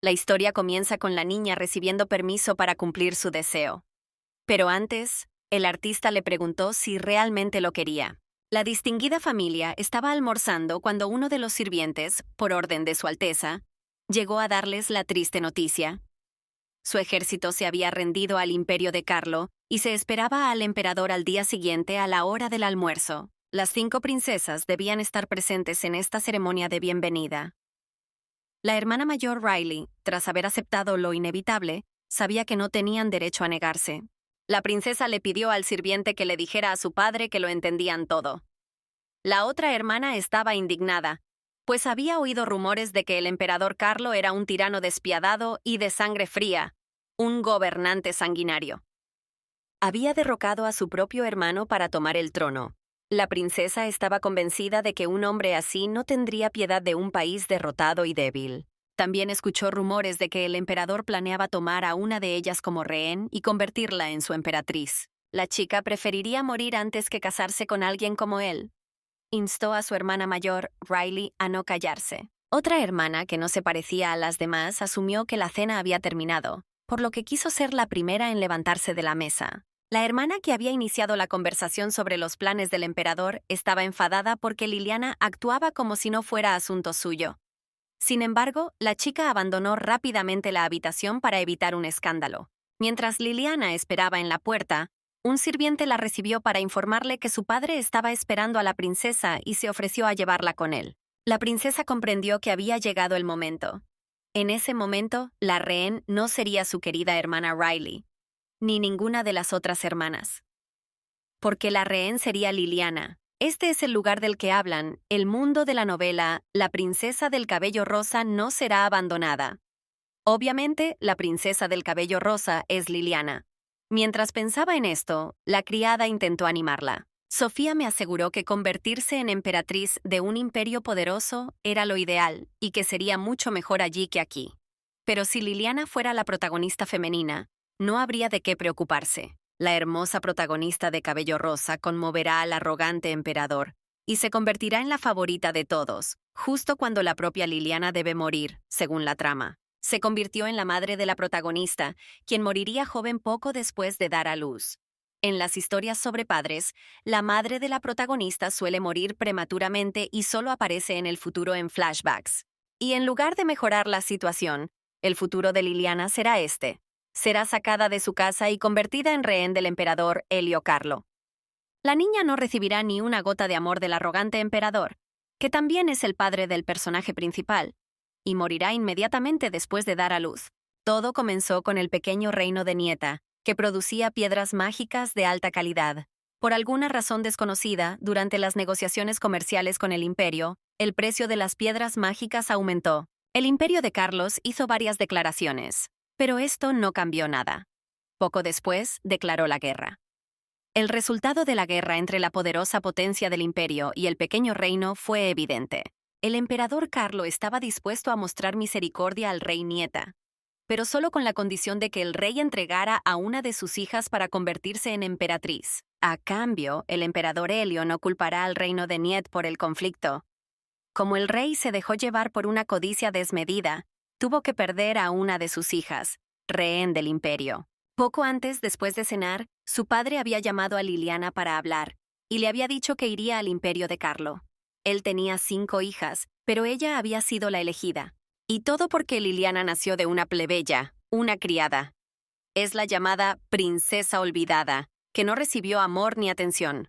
La historia comienza con la niña recibiendo permiso para cumplir su deseo. Pero antes, el artista le preguntó si realmente lo quería. La distinguida familia estaba almorzando cuando uno de los sirvientes, por orden de Su Alteza, llegó a darles la triste noticia. Su ejército se había rendido al imperio de Carlo y se esperaba al emperador al día siguiente a la hora del almuerzo. Las 5 princesas debían estar presentes en esta ceremonia de bienvenida. La hermana mayor Riley, tras haber aceptado lo inevitable, sabía que no tenían derecho a negarse. La princesa le pidió al sirviente que le dijera a su padre que lo entendían todo. La otra hermana estaba indignada, pues había oído rumores de que el emperador Carlo era un tirano despiadado y de sangre fría, un gobernante sanguinario. Había derrocado a su propio hermano para tomar el trono. La princesa estaba convencida de que un hombre así no tendría piedad de un país derrotado y débil. También escuchó rumores de que el emperador planeaba tomar a una de ellas como rehén y convertirla en su emperatriz. La chica preferiría morir antes que casarse con alguien como él. Instó a su hermana mayor, Riley, a no callarse. Otra hermana, que no se parecía a las demás, asumió que la cena había terminado, por lo que quiso ser la primera en levantarse de la mesa. La hermana que había iniciado la conversación sobre los planes del emperador estaba enfadada porque Liliana actuaba como si no fuera asunto suyo. Sin embargo, la chica abandonó rápidamente la habitación para evitar un escándalo. Mientras Liliana esperaba en la puerta, un sirviente la recibió para informarle que su padre estaba esperando a la princesa y se ofreció a llevarla con él. La princesa comprendió que había llegado el momento. En ese momento, la rehén no sería su querida hermana Riley, ni ninguna de las otras hermanas. Porque la rehén sería Liliana. Este es el lugar del que hablan, el mundo de la novela La princesa del cabello rosa no será abandonada. Obviamente, la princesa del cabello rosa es Liliana. Mientras pensaba en esto, la criada intentó animarla. Sofía me aseguró que convertirse en emperatriz de un imperio poderoso era lo ideal y que sería mucho mejor allí que aquí. Pero si Liliana fuera la protagonista femenina, no habría de qué preocuparse. La hermosa protagonista de cabello rosa conmoverá al arrogante emperador y se convertirá en la favorita de todos, justo cuando la propia Liliana debe morir, según la trama. Se convirtió en la madre de la protagonista, quien moriría joven poco después de dar a luz. En las historias sobre padres, la madre de la protagonista suele morir prematuramente y solo aparece en el futuro en flashbacks. Y en lugar de mejorar la situación, el futuro de Liliana será este. Será sacada de su casa y convertida en rehén del emperador Helio Carlo. La niña no recibirá ni una gota de amor del arrogante emperador, que también es el padre del personaje principal, y morirá inmediatamente después de dar a luz. Todo comenzó con el pequeño reino de Nieta, que producía piedras mágicas de alta calidad. Por alguna razón desconocida, durante las negociaciones comerciales con el imperio, el precio de las piedras mágicas aumentó. El imperio de Carlos hizo varias declaraciones, pero esto no cambió nada. Poco después, declaró la guerra. El resultado de la guerra entre la poderosa potencia del imperio y el pequeño reino fue evidente. El emperador Carlo estaba dispuesto a mostrar misericordia al rey Nieta, pero solo con la condición de que el rey entregara a una de sus hijas para convertirse en emperatriz. A cambio, el emperador Helio no culpará al reino de Niet por el conflicto. Como el rey se dejó llevar por una codicia desmedida, tuvo que perder a una de sus hijas, rehén del imperio. Poco antes, después de cenar, su padre había llamado a Liliana para hablar, y le había dicho que iría al imperio de Carlo. Él tenía 5 hijas, pero ella había sido la elegida. Y todo porque Liliana nació de una plebeya, una criada. Es la llamada princesa olvidada, que no recibió amor ni atención.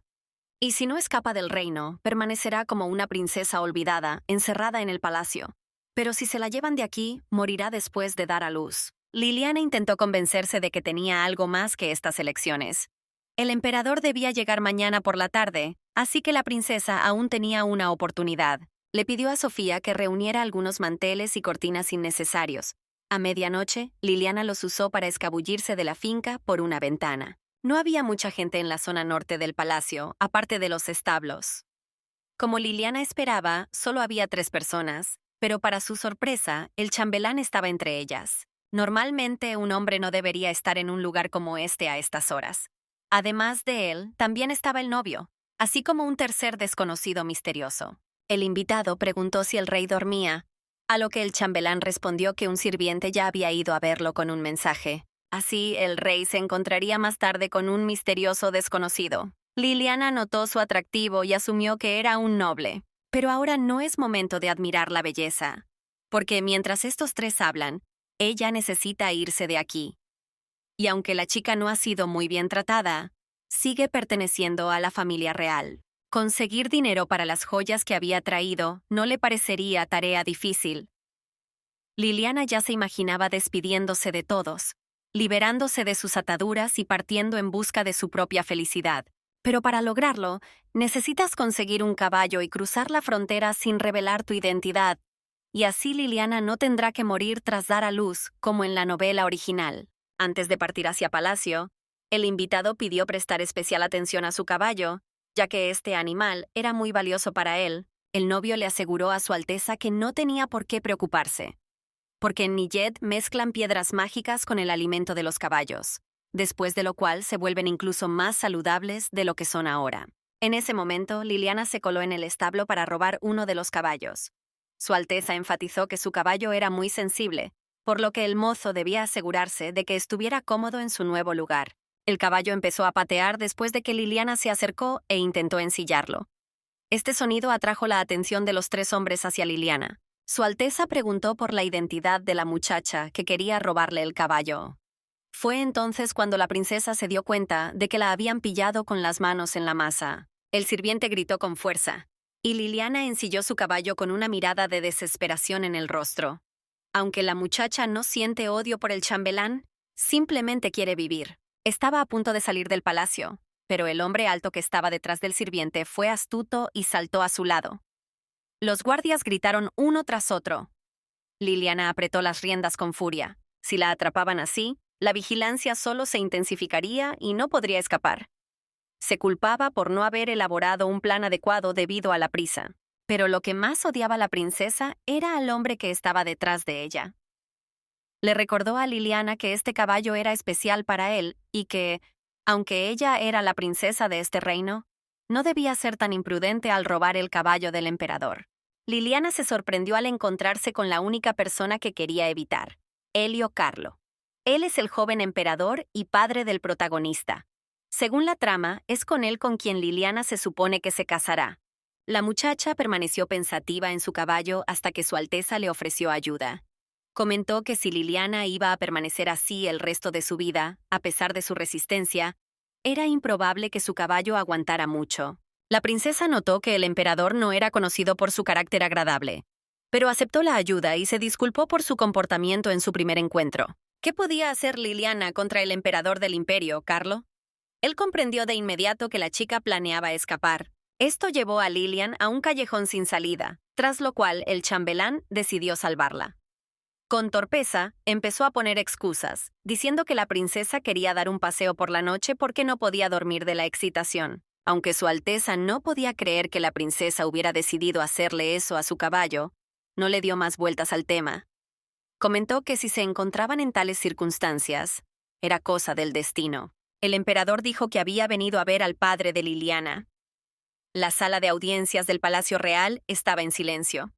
Y si no escapa del reino, permanecerá como una princesa olvidada, encerrada en el palacio. Pero si se la llevan de aquí, morirá después de dar a luz. Liliana intentó convencerse de que tenía algo más que estas elecciones. El emperador debía llegar mañana por la tarde, así que la princesa aún tenía una oportunidad. Le pidió a Sofía que reuniera algunos manteles y cortinas innecesarios. A medianoche, Liliana los usó para escabullirse de la finca por una ventana. No había mucha gente en la zona norte del palacio, aparte de los establos. Como Liliana esperaba, solo había 3 personas, pero para su sorpresa, el chambelán estaba entre ellas. Normalmente, un hombre no debería estar en un lugar como este a estas horas. Además de él, también estaba el novio, así como un tercer desconocido misterioso. El invitado preguntó si el rey dormía, A lo que el chambelán respondió que un sirviente ya había ido a verlo con un mensaje. Así, el rey se encontraría más tarde con un misterioso desconocido. Liliana notó su atractivo y asumió que era un noble. Pero ahora no es momento de admirar la belleza, porque mientras estos tres hablan, ella necesita irse de aquí. Y aunque la chica no ha sido muy bien tratada, sigue perteneciendo a la familia real. Conseguir dinero para las joyas que había traído no le parecería tarea difícil. Liliana ya se imaginaba despidiéndose de todos, liberándose de sus ataduras y partiendo en busca de su propia felicidad. Pero para lograrlo, necesitas conseguir un caballo y cruzar la frontera sin revelar tu identidad, y así Liliana no tendrá que morir tras dar a luz, como en la novela original. Antes de partir hacia Palacio, el invitado pidió prestar especial atención a su caballo, ya que este animal era muy valioso para él. El novio le aseguró a Su Alteza que no tenía por qué preocuparse, porque en Niyet mezclan piedras mágicas con el alimento de los caballos, después de lo cual se vuelven incluso más saludables de lo que son ahora. En ese momento, Liliana se coló en el establo para robar uno de los caballos. Su Alteza enfatizó que su caballo era muy sensible, por lo que el mozo debía asegurarse de que estuviera cómodo en su nuevo lugar. El caballo empezó a patear después de que Liliana se acercó e intentó ensillarlo. Este sonido atrajo la atención de los tres hombres hacia Liliana. Su Alteza preguntó por la identidad de la muchacha que quería robarle el caballo. Fue entonces cuando la princesa se dio cuenta de que la habían pillado con las manos en la masa. El sirviente gritó con fuerza, y Liliana ensilló su caballo con una mirada de desesperación en el rostro. Aunque la muchacha no siente odio por el chambelán, simplemente quiere vivir. Estaba a punto de salir del palacio, pero el hombre alto que estaba detrás del sirviente fue astuto y saltó a su lado. Los guardias gritaron uno tras otro. Liliana apretó las riendas con furia. Si la atrapaban así, la vigilancia solo se intensificaría y no podría escapar. Se culpaba por no haber elaborado un plan adecuado debido a la prisa. Pero lo que más odiaba la princesa era al hombre que estaba detrás de ella. Le recordó a Liliana que este caballo era especial para él y que, aunque ella era la princesa de este reino, no debía ser tan imprudente al robar el caballo del emperador. Liliana se sorprendió al encontrarse con la única persona que quería evitar, Elio Carlo. Él es el joven emperador y padre del protagonista. Según la trama, es con él con quien Liliana se supone que se casará. La muchacha permaneció pensativa en su caballo hasta que Su Alteza le ofreció ayuda. Comentó que si Liliana iba a permanecer así el resto de su vida, a pesar de su resistencia, era improbable que su caballo aguantara mucho. La princesa notó que el emperador no era conocido por su carácter agradable, pero aceptó la ayuda y se disculpó por su comportamiento en su primer encuentro. ¿Qué podía hacer Liliana contra el emperador del imperio, Carlo? Él comprendió de inmediato que la chica planeaba escapar. Esto llevó a Lilian a un callejón sin salida, tras lo cual el chambelán decidió salvarla. Con torpeza, empezó a poner excusas, diciendo que la princesa quería dar un paseo por la noche porque no podía dormir de la excitación. Aunque Su Alteza no podía creer que la princesa hubiera decidido hacerle eso a su caballo, no le dio más vueltas al tema. Comentó que si se encontraban en tales circunstancias, era cosa del destino. El emperador dijo que había venido a ver al padre de Liliana. La sala de audiencias del Palacio Real estaba en silencio.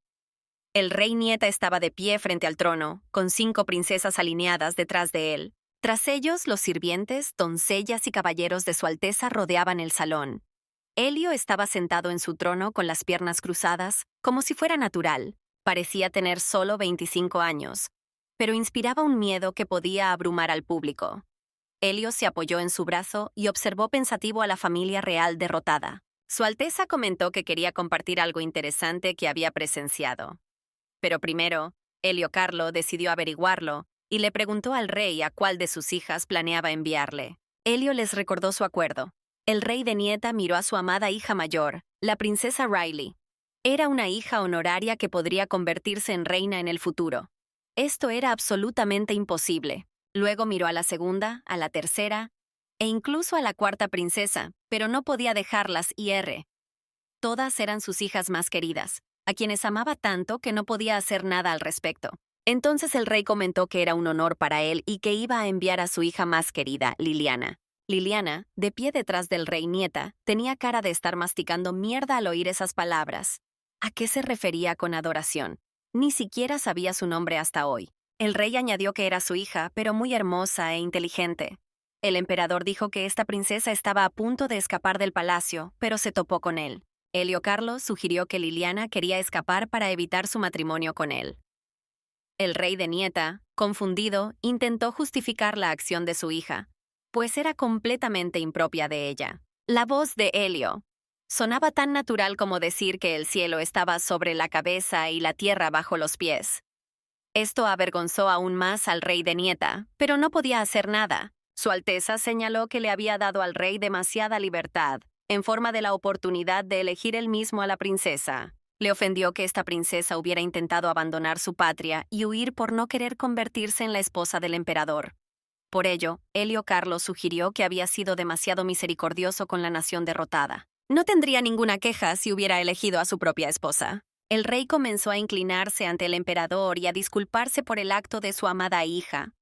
El rey Nieta estaba de pie frente al trono, con 5 princesas alineadas detrás de él. Tras ellos, los sirvientes, doncellas y caballeros de Su Alteza rodeaban el salón. Elio estaba sentado en su trono con las piernas cruzadas, como si fuera natural. Parecía tener solo 25 años, pero inspiraba un miedo que podía abrumar al público. Elio se apoyó en su brazo y observó pensativo a la familia real derrotada. Su Alteza comentó que quería compartir algo interesante que había presenciado. Pero primero, Elio Carlo decidió averiguarlo y le preguntó al rey a cuál de sus hijas planeaba enviarle. Elio les recordó su acuerdo. El rey de Nieta miró a su amada hija mayor, la princesa Riley. Era una hija honoraria que podría convertirse en reina en el futuro. Esto era absolutamente imposible. Luego miró a la segunda, a la tercera e incluso a la cuarta princesa, pero no podía dejarlas ir. Todas eran sus hijas más queridas, a quienes amaba tanto que no podía hacer nada al respecto. Entonces el rey comentó que era un honor para él y que iba a enviar a su hija más querida, Liliana. Liliana, de pie detrás del rey Nieta, tenía cara de estar masticando mierda al oír esas palabras. ¿A qué se refería con adoración? Ni siquiera sabía su nombre hasta hoy. El rey añadió que era su hija, pero muy hermosa e inteligente. El emperador dijo que esta princesa estaba a punto de escapar del palacio, pero se topó con él. Helio Carlo sugirió que Liliana quería escapar para evitar su matrimonio con él. El rey de Nieta, confundido, intentó justificar la acción de su hija, pues era completamente impropia de ella. La voz de Helio sonaba tan natural como decir que el cielo estaba sobre la cabeza y la tierra bajo los pies. Esto avergonzó aún más al rey de Nieta, pero no podía hacer nada. Su Alteza señaló que le había dado al rey demasiada libertad, en forma de la oportunidad de elegir él mismo a la princesa. Le ofendió que esta princesa hubiera intentado abandonar su patria y huir por no querer convertirse en la esposa del emperador. Por ello, Helio Carlo sugirió que había sido demasiado misericordioso con la nación derrotada. No tendría ninguna queja si hubiera elegido a su propia esposa. El rey comenzó a inclinarse ante el emperador y a disculparse por el acto de su amada hija.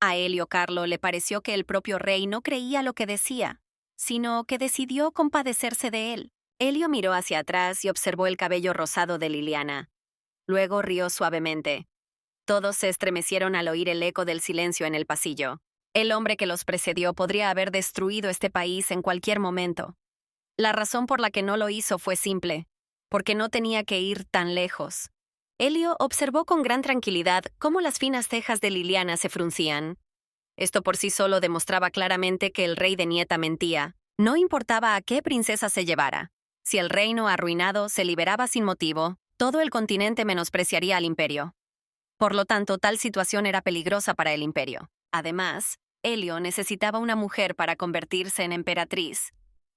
A Helio Carlo le pareció que el propio rey no creía lo que decía, sino que decidió compadecerse de él. Helio miró hacia atrás y observó el cabello rosado de Liliana. Luego rió suavemente. Todos se estremecieron al oír el eco del silencio en el pasillo. El hombre que los precedió podría haber destruido este país en cualquier momento. La razón por la que no lo hizo fue simple, porque no tenía que ir tan lejos. Helio observó con gran tranquilidad cómo las finas cejas de Liliana se fruncían. Esto por sí solo demostraba claramente que el rey de Nieta mentía. No importaba a qué princesa se llevara. Si el reino arruinado se liberaba sin motivo, todo el continente menospreciaría al imperio. Por lo tanto, tal situación era peligrosa para el imperio. Además, Helio necesitaba una mujer para convertirse en emperatriz.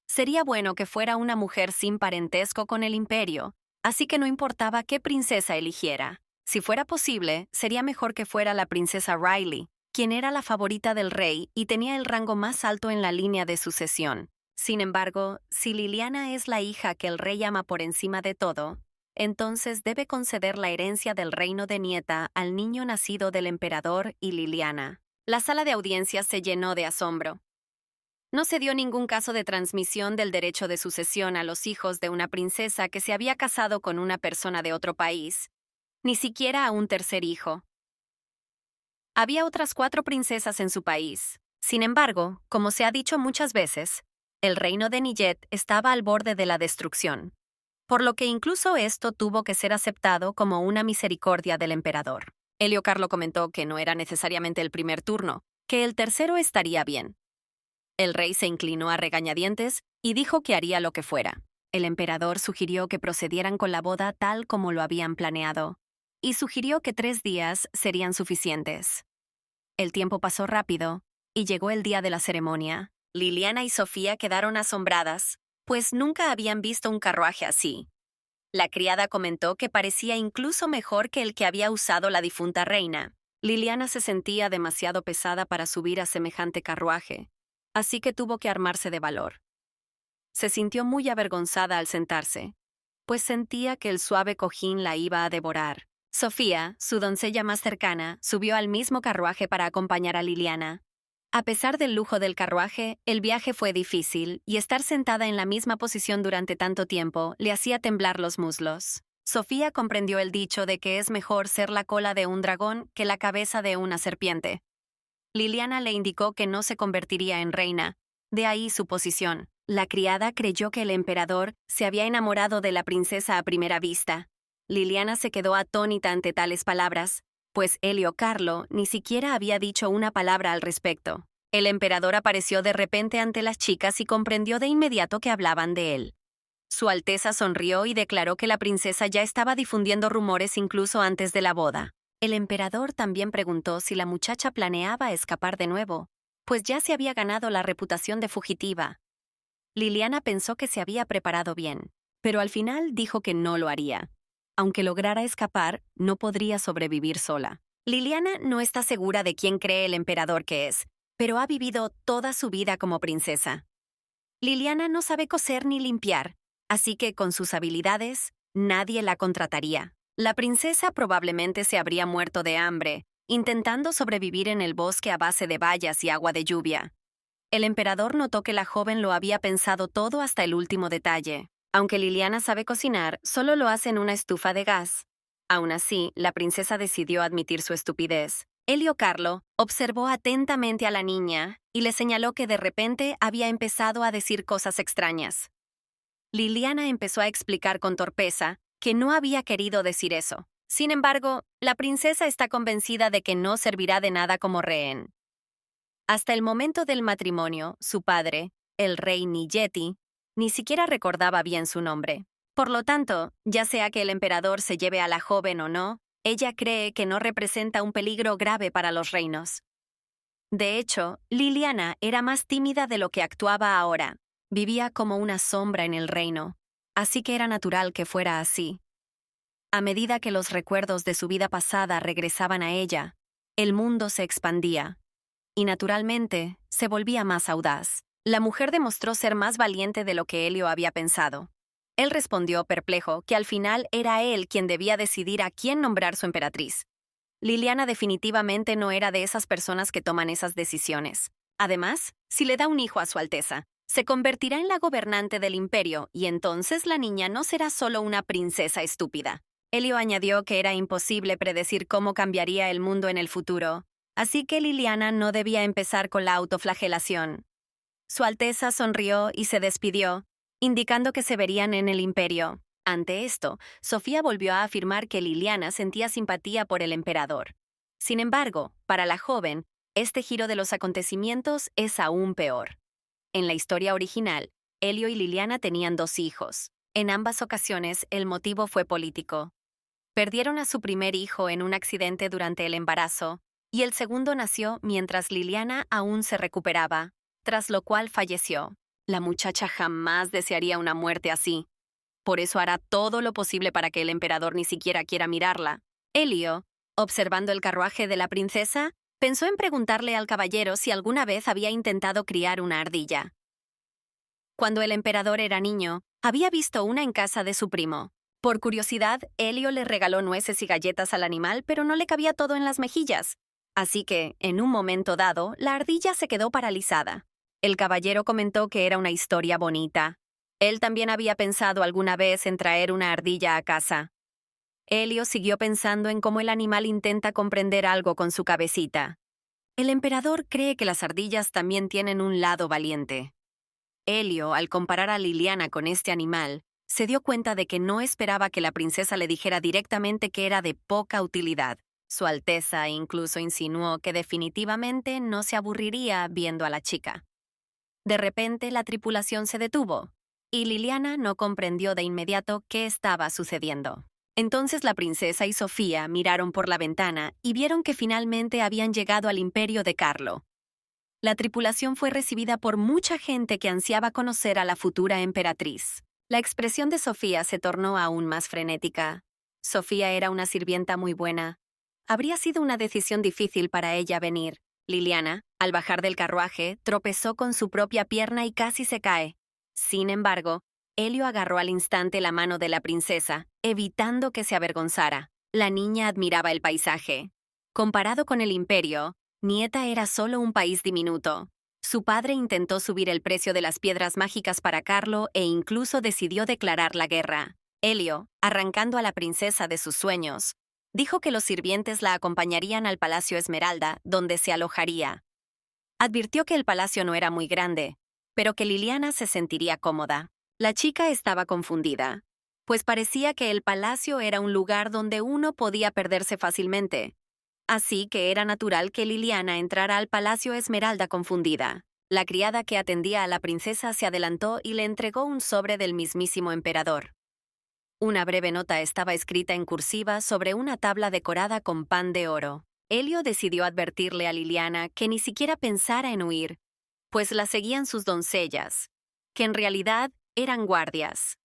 Sería bueno que fuera una mujer sin parentesco con el imperio, así que no importaba qué princesa eligiera. Si fuera posible, sería mejor que fuera la princesa Riley, quien era la favorita del rey y tenía el rango más alto en la línea de sucesión. Sin embargo, si Liliana es la hija que el rey ama por encima de todo, entonces debe conceder la herencia del reino de Nieta al niño nacido del emperador y Liliana. La sala de audiencias se llenó de asombro. No se dio ningún caso de transmisión del derecho de sucesión a los hijos de una princesa que se había casado con una persona de otro país, ni siquiera a un tercer hijo. Había otras 4 princesas en su país. Sin embargo, como se ha dicho muchas veces, el reino de Niyet estaba al borde de la destrucción, por lo que incluso esto tuvo que ser aceptado como una misericordia del emperador. Helio Carlo comentó que no era necesariamente el primer turno, que el tercero estaría bien. El rey se inclinó a regañadientes y dijo que haría lo que fuera. El emperador sugirió que procedieran con la boda tal como lo habían planeado, y sugirió que 3 días serían suficientes. El tiempo pasó rápido, y llegó el día de la ceremonia. Liliana y Sofía quedaron asombradas, pues nunca habían visto un carruaje así. La criada comentó que parecía incluso mejor que el que había usado la difunta reina. Liliana se sentía demasiado pesada para subir a semejante carruaje, así que tuvo que armarse de valor. Se sintió muy avergonzada al sentarse, pues sentía que el suave cojín la iba a devorar. Sofía, su doncella más cercana, subió al mismo carruaje para acompañar a Liliana. A pesar del lujo del carruaje, el viaje fue difícil y estar sentada en la misma posición durante tanto tiempo le hacía temblar los muslos. Sofía comprendió el dicho de que es mejor ser la cola de un dragón que la cabeza de una serpiente. Liliana le indicó que no se convertiría en reina, de ahí su posición. La criada creyó que el emperador se había enamorado de la princesa a primera vista. Liliana se quedó atónita ante tales palabras, pues Helio Carlo ni siquiera había dicho una palabra al respecto. El emperador apareció de repente ante las chicas y comprendió de inmediato que hablaban de él. Su Alteza sonrió y declaró que la princesa ya estaba difundiendo rumores incluso antes de la boda. El emperador también preguntó si la muchacha planeaba escapar de nuevo, pues ya se había ganado la reputación de fugitiva. Liliana pensó que se había preparado bien, pero al final dijo que no lo haría. Aunque lograra escapar, no podría sobrevivir sola. Liliana no está segura de quién cree el emperador que es, pero ha vivido toda su vida como princesa. Liliana no sabe coser ni limpiar, así que con sus habilidades, nadie la contrataría. La princesa probablemente se habría muerto de hambre, intentando sobrevivir en el bosque a base de bayas y agua de lluvia. El emperador notó que la joven lo había pensado todo hasta el último detalle. Aunque Liliana sabe cocinar, solo lo hace en una estufa de gas. Aún así, la princesa decidió admitir su estupidez. Elio Carlo observó atentamente a la niña y le señaló que de repente había empezado a decir cosas extrañas. Liliana empezó a explicar con torpeza que no había querido decir eso. Sin embargo, la princesa está convencida de que no servirá de nada como rehén. Hasta el momento del matrimonio, su padre, el rey Niyeti, ni siquiera recordaba bien su nombre. Por lo tanto, ya sea que el emperador se lleve a la joven o no, ella cree que no representa un peligro grave para los reinos. De hecho, Liliana era más tímida de lo que actuaba ahora. Vivía como una sombra en el reino, así que era natural que fuera así. A medida que los recuerdos de su vida pasada regresaban a ella, el mundo se expandía, y naturalmente se volvía más audaz. La mujer demostró ser más valiente de lo que Elio había pensado. Él respondió perplejo que al final era él quien debía decidir a quién nombrar su emperatriz. Liliana definitivamente no era de esas personas que toman esas decisiones. Además, si le da un hijo a su Alteza, se convertirá en la gobernante del imperio y entonces la niña no será solo una princesa estúpida. Elio añadió que era imposible predecir cómo cambiaría el mundo en el futuro, así que Liliana no debía empezar con la autoflagelación. Su Alteza sonrió y se despidió, indicando que se verían en el imperio. Ante esto, Sofía volvió a afirmar que Liliana sentía simpatía por el emperador. Sin embargo, para la joven, este giro de los acontecimientos es aún peor. En la historia original, Elio y Liliana tenían 2 hijos. En ambas ocasiones, el motivo fue político. Perdieron a su primer hijo en un accidente durante el embarazo, y el segundo nació mientras Liliana aún se recuperaba, tras lo cual falleció. La muchacha jamás desearía una muerte así. Por eso hará todo lo posible para que el emperador ni siquiera quiera mirarla. Elio, observando el carruaje de la princesa, pensó en preguntarle al caballero si alguna vez había intentado criar una ardilla. Cuando el emperador era niño, había visto una en casa de su primo. Por curiosidad, Elio le regaló nueces y galletas al animal, pero no le cabía todo en las mejillas. Así que, en un momento dado, la ardilla se quedó paralizada. El caballero comentó que era una historia bonita. Él también había pensado alguna vez en traer una ardilla a casa. Elio siguió pensando en cómo el animal intenta comprender algo con su cabecita. El emperador cree que las ardillas también tienen un lado valiente. Elio, al comparar a Liliana con este animal, se dio cuenta de que no esperaba que la princesa le dijera directamente que era de poca utilidad. Su Alteza incluso insinuó que definitivamente no se aburriría viendo a la chica. De repente, la tripulación se detuvo, y Liliana no comprendió de inmediato qué estaba sucediendo. Entonces la princesa y Sofía miraron por la ventana y vieron que finalmente habían llegado al imperio de Carlo. La tripulación fue recibida por mucha gente que ansiaba conocer a la futura emperatriz. La expresión de Sofía se tornó aún más frenética. Sofía era una sirvienta muy buena. Habría sido una decisión difícil para ella venir. Liliana, al bajar del carruaje, tropezó con su propia pierna y casi se cae. Sin embargo, Elio agarró al instante la mano de la princesa, evitando que se avergonzara. La niña admiraba el paisaje. Comparado con el imperio, Nieta era solo un país diminuto. Su padre intentó subir el precio de las piedras mágicas para Carlo e incluso decidió declarar la guerra. Elio, arrancando a la princesa de sus sueños, dijo que los sirvientes la acompañarían al Palacio Esmeralda, donde se alojaría. Advirtió que el palacio no era muy grande, pero que Liliana se sentiría cómoda. La chica estaba confundida, pues parecía que el palacio era un lugar donde uno podía perderse fácilmente. Así que era natural que Liliana entrara al Palacio Esmeralda confundida. La criada que atendía a la princesa se adelantó y le entregó un sobre del mismísimo emperador. Una breve nota estaba escrita en cursiva sobre una tabla decorada con pan de oro. Elio decidió advertirle a Liliana que ni siquiera pensara en huir, pues la seguían sus doncellas, que en realidad eran guardias.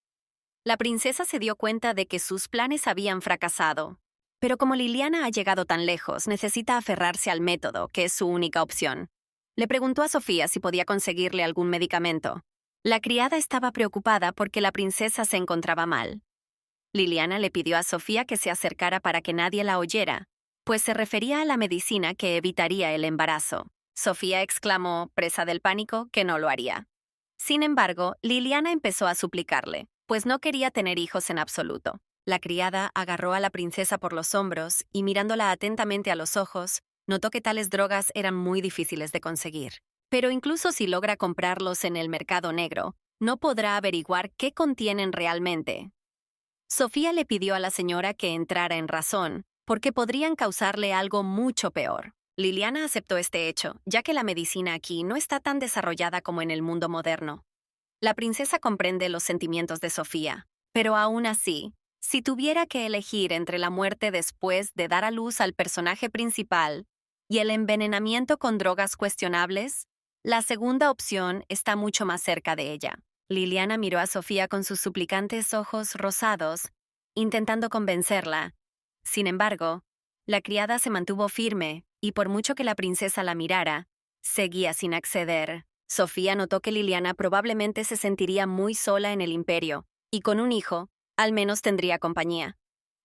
La princesa se dio cuenta de que sus planes habían fracasado. Pero como Liliana ha llegado tan lejos, necesita aferrarse al método, que es su única opción. Le preguntó a Sofía si podía conseguirle algún medicamento. La criada estaba preocupada porque la princesa se encontraba mal. Liliana le pidió a Sofía que se acercara para que nadie la oyera, pues se refería a la medicina que evitaría el embarazo. Sofía exclamó, presa del pánico, que no lo haría. Sin embargo, Liliana empezó a suplicarle, pues no quería tener hijos en absoluto. La criada agarró a la princesa por los hombros y mirándola atentamente a los ojos, notó que tales drogas eran muy difíciles de conseguir. Pero incluso si logra comprarlos en el mercado negro, no podrá averiguar qué contienen realmente. Sofía le pidió a la señora que entrara en razón, porque podrían causarle algo mucho peor. Liliana aceptó este hecho, ya que la medicina aquí no está tan desarrollada como en el mundo moderno. La princesa comprende los sentimientos de Sofía, pero aún así, si tuviera que elegir entre la muerte después de dar a luz al personaje principal y el envenenamiento con drogas cuestionables, la segunda opción está mucho más cerca de ella. Liliana miró a Sofía con sus suplicantes ojos rosados, intentando convencerla. Sin embargo, la criada se mantuvo firme y por mucho que la princesa la mirara, seguía sin acceder. Sofía notó que Liliana probablemente se sentiría muy sola en el imperio, y con un hijo, al menos tendría compañía.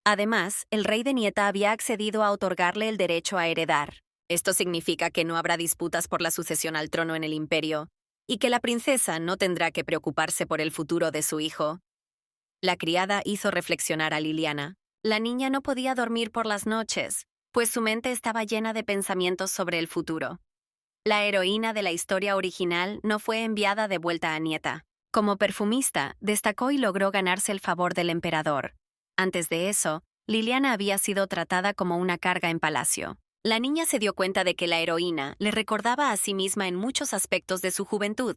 Además, el rey de Nieta había accedido a otorgarle el derecho a heredar. Esto significa que no habrá disputas por la sucesión al trono en el imperio, y que la princesa no tendrá que preocuparse por el futuro de su hijo. La criada hizo reflexionar a Liliana. La niña no podía dormir por las noches, pues su mente estaba llena de pensamientos sobre el futuro. La heroína de la historia original no fue enviada de vuelta a Nieta. Como perfumista, destacó y logró ganarse el favor del emperador. Antes de eso, Liliana había sido tratada como una carga en palacio. La niña se dio cuenta de que la heroína le recordaba a sí misma en muchos aspectos de su juventud.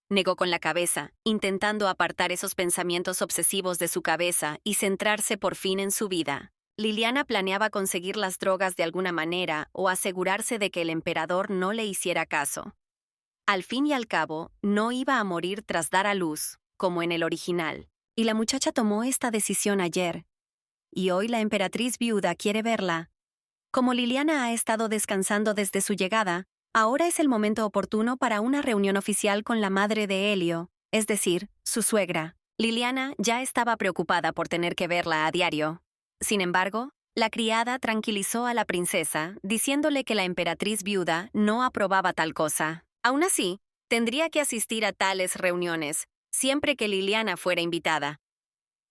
Negó con la cabeza, intentando apartar esos pensamientos obsesivos de su cabeza y centrarse por fin en su vida. Liliana planeaba conseguir las drogas de alguna manera o asegurarse de que el emperador no le hiciera caso. Al fin y al cabo, no iba a morir tras dar a luz, como en el original, y la muchacha tomó esta decisión ayer. Y hoy la emperatriz viuda quiere verla. Como Liliana ha estado descansando desde su llegada, ahora es el momento oportuno para una reunión oficial con la madre de Helio, es decir, su suegra. Liliana ya estaba preocupada por tener que verla a diario. Sin embargo, la criada tranquilizó a la princesa, diciéndole que la emperatriz viuda no aprobaba tal cosa. Aún así, tendría que asistir a tales reuniones, siempre que Liliana fuera invitada.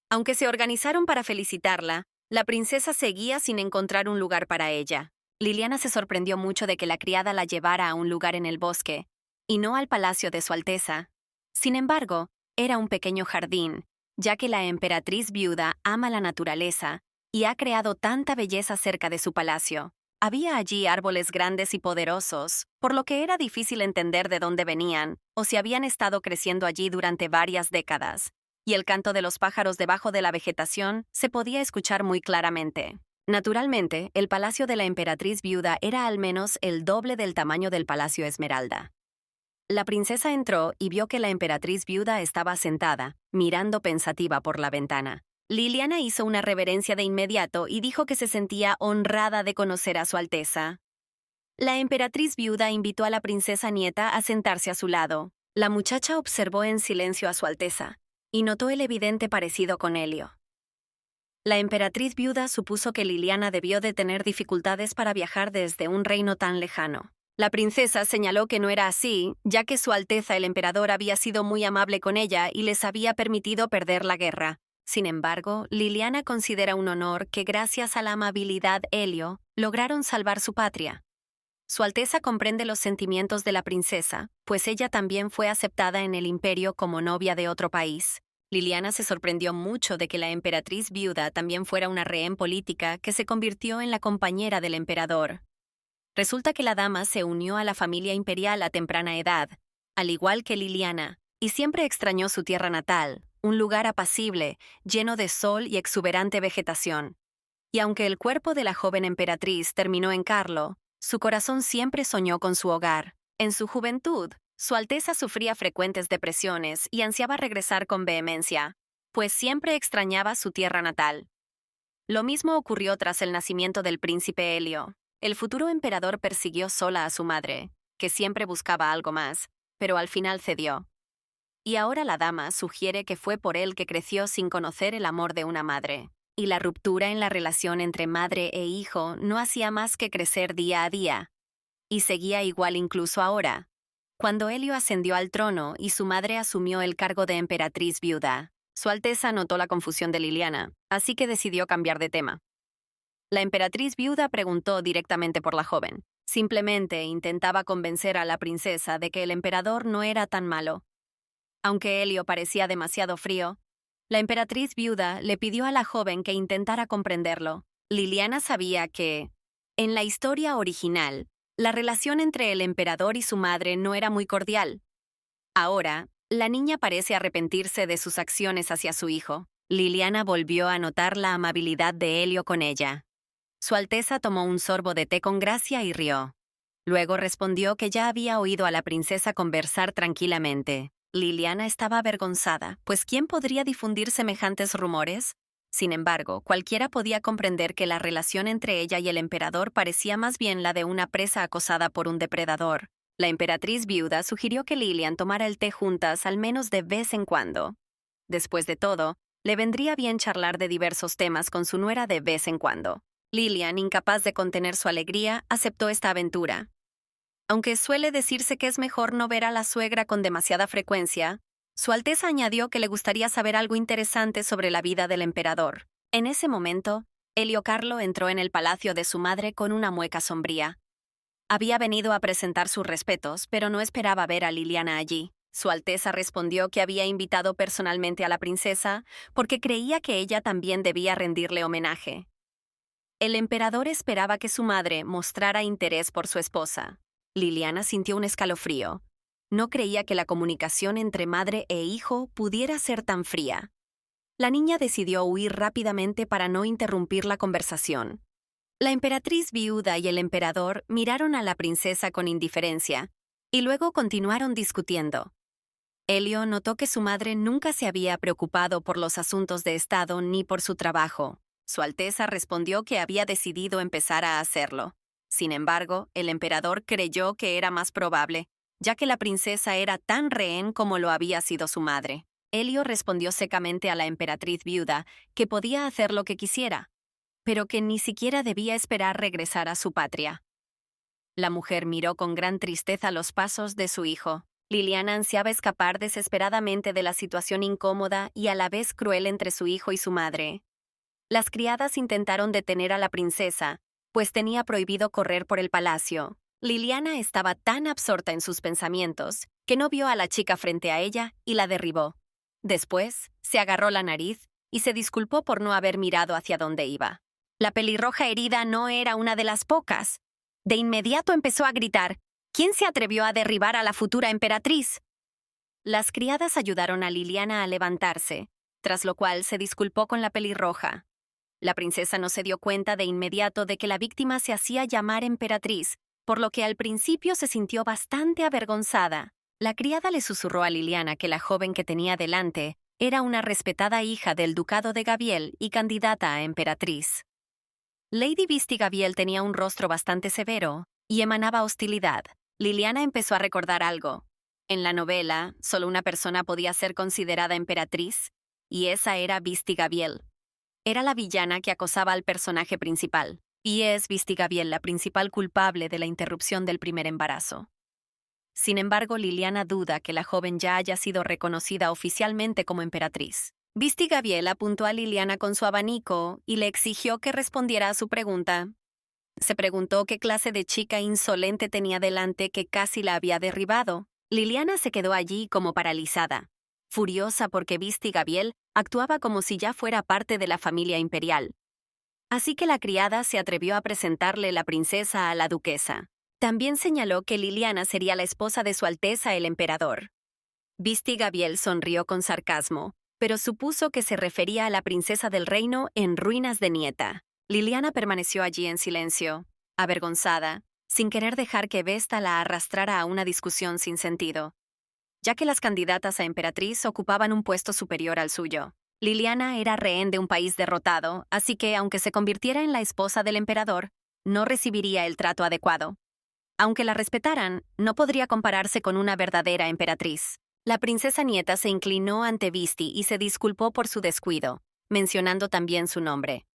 Aunque se organizaron para felicitarla, la princesa seguía sin encontrar un lugar para ella. Liliana se sorprendió mucho de que la criada la llevara a un lugar en el bosque, y no al palacio de su Alteza. Sin embargo, era un pequeño jardín, ya que la emperatriz viuda ama la naturaleza y ha creado tanta belleza cerca de su palacio. Había allí árboles grandes y poderosos, por lo que era difícil entender de dónde venían o si habían estado creciendo allí durante varias décadas, y el canto de los pájaros debajo de la vegetación se podía escuchar muy claramente. Naturalmente, el palacio de la emperatriz viuda era al menos el doble del tamaño del Palacio Esmeralda. La princesa entró y vio que la emperatriz viuda estaba sentada, mirando pensativa por la ventana. Liliana hizo una reverencia de inmediato y dijo que se sentía honrada de conocer a su Alteza. La emperatriz viuda invitó a la princesa nieta a sentarse a su lado. La muchacha observó en silencio a su Alteza y notó el evidente parecido con Helio. La emperatriz viuda supuso que Liliana debió de tener dificultades para viajar desde un reino tan lejano. La princesa señaló que no era así, ya que Su Alteza el emperador había sido muy amable con ella y les había permitido perder la guerra. Sin embargo, Liliana considera un honor que gracias a la amabilidad Helio lograron salvar su patria. Su Alteza comprende los sentimientos de la princesa, pues ella también fue aceptada en el imperio como novia de otro país. Liliana se sorprendió mucho de que la emperatriz viuda también fuera una rehén política que se convirtió en la compañera del emperador. Resulta que la dama se unió a la familia imperial a temprana edad, al igual que Liliana, y siempre extrañó su tierra natal, un lugar apacible, lleno de sol y exuberante vegetación. Y aunque el cuerpo de la joven emperatriz terminó en Carlo, su corazón siempre soñó con su hogar. En su juventud, Su Alteza sufría frecuentes depresiones y ansiaba regresar con vehemencia, pues siempre extrañaba su tierra natal. Lo mismo ocurrió tras el nacimiento del príncipe Helio. El futuro emperador persiguió sola a su madre, que siempre buscaba algo más, pero al final cedió. Y ahora la dama sugiere que fue por él que creció sin conocer el amor de una madre. Y la ruptura en la relación entre madre e hijo no hacía más que crecer día a día. Y seguía igual incluso ahora. Cuando Helio ascendió al trono y su madre asumió el cargo de emperatriz viuda, Su Alteza notó la confusión de Liliana, así que decidió cambiar de tema. La emperatriz viuda preguntó directamente por la joven. Simplemente intentaba convencer a la princesa de que el emperador no era tan malo. Aunque Helio parecía demasiado frío, la emperatriz viuda le pidió a la joven que intentara comprenderlo. Liliana sabía que, en la historia original, la relación entre el emperador y su madre no era muy cordial. Ahora, la niña parece arrepentirse de sus acciones hacia su hijo. Liliana volvió a notar la amabilidad de Helio con ella. Su Alteza tomó un sorbo de té con gracia y rió. Luego respondió que ya había oído a la princesa conversar tranquilamente. Liliana estaba avergonzada, pues ¿quién podría difundir semejantes rumores? Sin embargo, cualquiera podía comprender que la relación entre ella y el emperador parecía más bien la de una presa acosada por un depredador. La emperatriz viuda sugirió que Lilian tomara el té juntas al menos de vez en cuando. Después de todo, le vendría bien charlar de diversos temas con su nuera de vez en cuando. Lilian, incapaz de contener su alegría, aceptó esta aventura. Aunque suele decirse que es mejor no ver a la suegra con demasiada frecuencia, Su Alteza añadió que le gustaría saber algo interesante sobre la vida del emperador. En ese momento, Helio Carlo entró en el palacio de su madre con una mueca sombría. Había venido a presentar sus respetos, pero no esperaba ver a Liliana allí. Su Alteza respondió que había invitado personalmente a la princesa porque creía que ella también debía rendirle homenaje. El emperador esperaba que su madre mostrara interés por su esposa. Liliana sintió un escalofrío. No creía que la comunicación entre madre e hijo pudiera ser tan fría. La niña decidió huir rápidamente para no interrumpir la conversación. La emperatriz viuda y el emperador miraron a la princesa con indiferencia, y luego continuaron discutiendo. Helio notó que su madre nunca se había preocupado por los asuntos de Estado ni por su trabajo. Su Alteza respondió que había decidido empezar a hacerlo. Sin embargo, el emperador creyó que era más probable, ya que la princesa era tan rehén como lo había sido su madre. Helio respondió secamente a la emperatriz viuda que podía hacer lo que quisiera, pero que ni siquiera debía esperar regresar a su patria. La mujer miró con gran tristeza los pasos de su hijo. Liliana ansiaba escapar desesperadamente de la situación incómoda y a la vez cruel entre su hijo y su madre. Las criadas intentaron detener a la princesa, pues tenía prohibido correr por el palacio. Liliana estaba tan absorta en sus pensamientos que no vio a la chica frente a ella y la derribó. Después, se agarró la nariz y se disculpó por no haber mirado hacia dónde iba. La pelirroja herida no era una de las pocas. De inmediato empezó a gritar: ¿Quién se atrevió a derribar a la futura emperatriz? Las criadas ayudaron a Liliana a levantarse, tras lo cual se disculpó con la pelirroja. La princesa no se dio cuenta de inmediato de que la víctima se hacía llamar emperatriz, por lo que al principio se sintió bastante avergonzada. La criada le susurró a Liliana que la joven que tenía delante era una respetada hija del ducado de Gabiel y candidata a emperatriz. Lady Visti Gabiel tenía un rostro bastante severo y emanaba hostilidad. Liliana empezó a recordar algo. En la novela, solo una persona podía ser considerada emperatriz, y esa era Visti Gabiel. Era la villana que acosaba al personaje principal, y es Visti Gabiel la principal culpable de la interrupción del primer embarazo. Sin embargo, Liliana duda que la joven ya haya sido reconocida oficialmente como emperatriz. Visti Gabiel apuntó a Liliana con su abanico y le exigió que respondiera a su pregunta. Se preguntó qué clase de chica insolente tenía delante que casi la había derribado. Liliana se quedó allí como paralizada, furiosa porque Visti Gabiel actuaba como si ya fuera parte de la familia imperial. Así que la criada se atrevió a presentarle la princesa a la duquesa. También señaló que Liliana sería la esposa de Su Alteza el emperador. Visti Gabiel sonrió con sarcasmo, pero supuso que se refería a la princesa del reino en ruinas de Nieta. Liliana permaneció allí en silencio, avergonzada, sin querer dejar que Vesta la arrastrara a una discusión sin sentido, ya que las candidatas a emperatriz ocupaban un puesto superior al suyo. Liliana era rehén de un país derrotado, así que, aunque se convirtiera en la esposa del emperador, no recibiría el trato adecuado. Aunque la respetaran, no podría compararse con una verdadera emperatriz. La princesa Nieta se inclinó ante Visti y se disculpó por su descuido, mencionando también su nombre.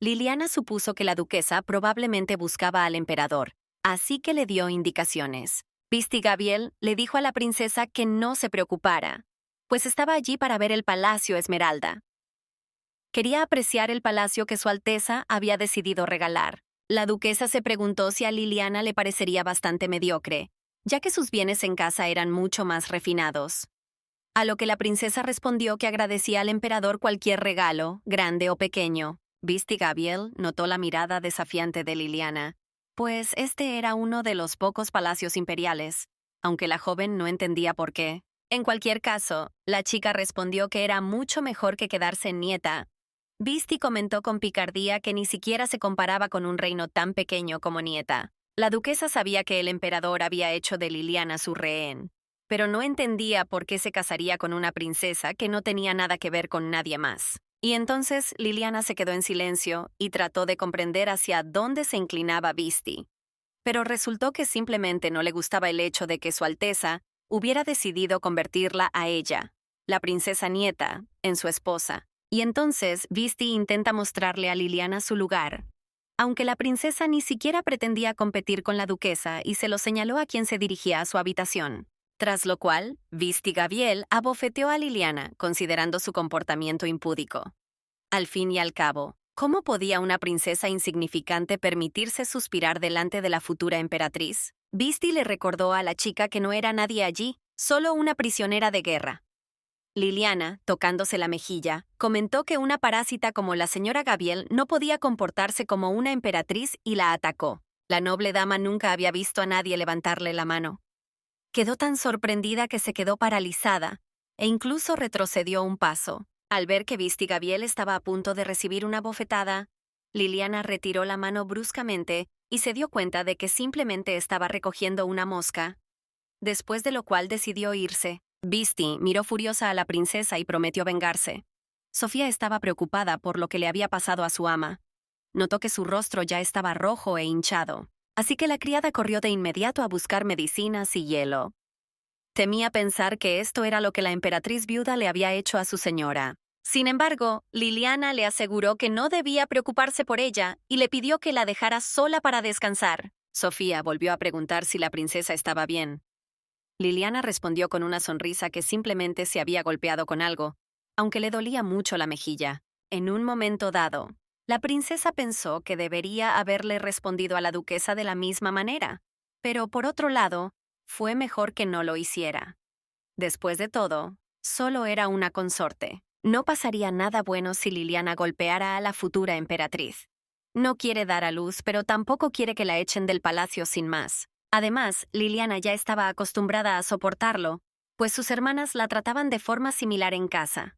Liliana supuso que la duquesa probablemente buscaba al emperador, así que le dio indicaciones. Visti Gabiel le dijo a la princesa que no se preocupara. pues estaba allí para ver el Palacio Esmeralda. Quería apreciar el palacio que Su Alteza había decidido regalar. La duquesa se preguntó si a Liliana le parecería bastante mediocre, ya que sus bienes en casa eran mucho más refinados. A lo que la princesa respondió que agradecía al emperador cualquier regalo, grande o pequeño. Visti Gabriel notó la mirada desafiante de Liliana, pues este era uno de los pocos palacios imperiales, aunque la joven no entendía por qué. En cualquier caso, la chica respondió que era mucho mejor que quedarse nieta. Visti comentó con picardía que ni siquiera se comparaba con un reino tan pequeño como nieta. La duquesa sabía que el emperador había hecho de Liliana su rehén, pero no entendía por qué se casaría con una princesa que no tenía nada que ver con nadie más. Y entonces Liliana se quedó en silencio y trató de comprender hacia dónde se inclinaba Visti. Pero resultó que simplemente no le gustaba el hecho de que Su Alteza hubiera decidido convertirla a ella, la princesa nieta, en su esposa. Y entonces Visti intenta mostrarle a Liliana su lugar, aunque la princesa ni siquiera pretendía competir con la duquesa y se lo señaló a quien se dirigía a su habitación. Tras lo cual, Visti Gabriel abofeteó a Liliana, considerando su comportamiento impúdico. Al fin y al cabo, ¿cómo podía una princesa insignificante permitirse suspirar delante de la futura emperatriz? Visti le recordó a la chica que no era nadie allí, solo una prisionera de guerra. Liliana, tocándose la mejilla, comentó que una parásita como la señora Gabriel no podía comportarse como una emperatriz y la atacó. La noble dama nunca había visto a nadie levantarle la mano. Quedó tan sorprendida que se quedó paralizada e incluso retrocedió un paso. Al ver que Visti Gabriel estaba a punto de recibir una bofetada, Liliana retiró la mano bruscamente y se dio cuenta de que simplemente estaba recogiendo una mosca, después de lo cual decidió irse. Visti miró furiosa a la princesa y prometió vengarse. Sofía estaba preocupada por lo que le había pasado a su ama. Notó que su rostro ya estaba rojo e hinchado, así que la criada corrió de inmediato a buscar medicinas y hielo. Temía pensar que esto era lo que la emperatriz viuda le había hecho a su señora. Sin embargo, Liliana le aseguró que no debía preocuparse por ella y le pidió que la dejara sola para descansar. Sofía volvió a preguntar si la princesa estaba bien. Liliana respondió con una sonrisa que simplemente se había golpeado con algo, aunque le dolía mucho la mejilla. En un momento dado, la princesa pensó que debería haberle respondido a la duquesa de la misma manera, pero por otro lado, fue mejor que no lo hiciera. Después de todo, solo era una consorte. No pasaría nada bueno si Liliana golpeara a la futura emperatriz. No quiere dar a luz, pero tampoco quiere que la echen del palacio sin más. Además, Liliana ya estaba acostumbrada a soportarlo, pues sus hermanas la trataban de forma similar en casa.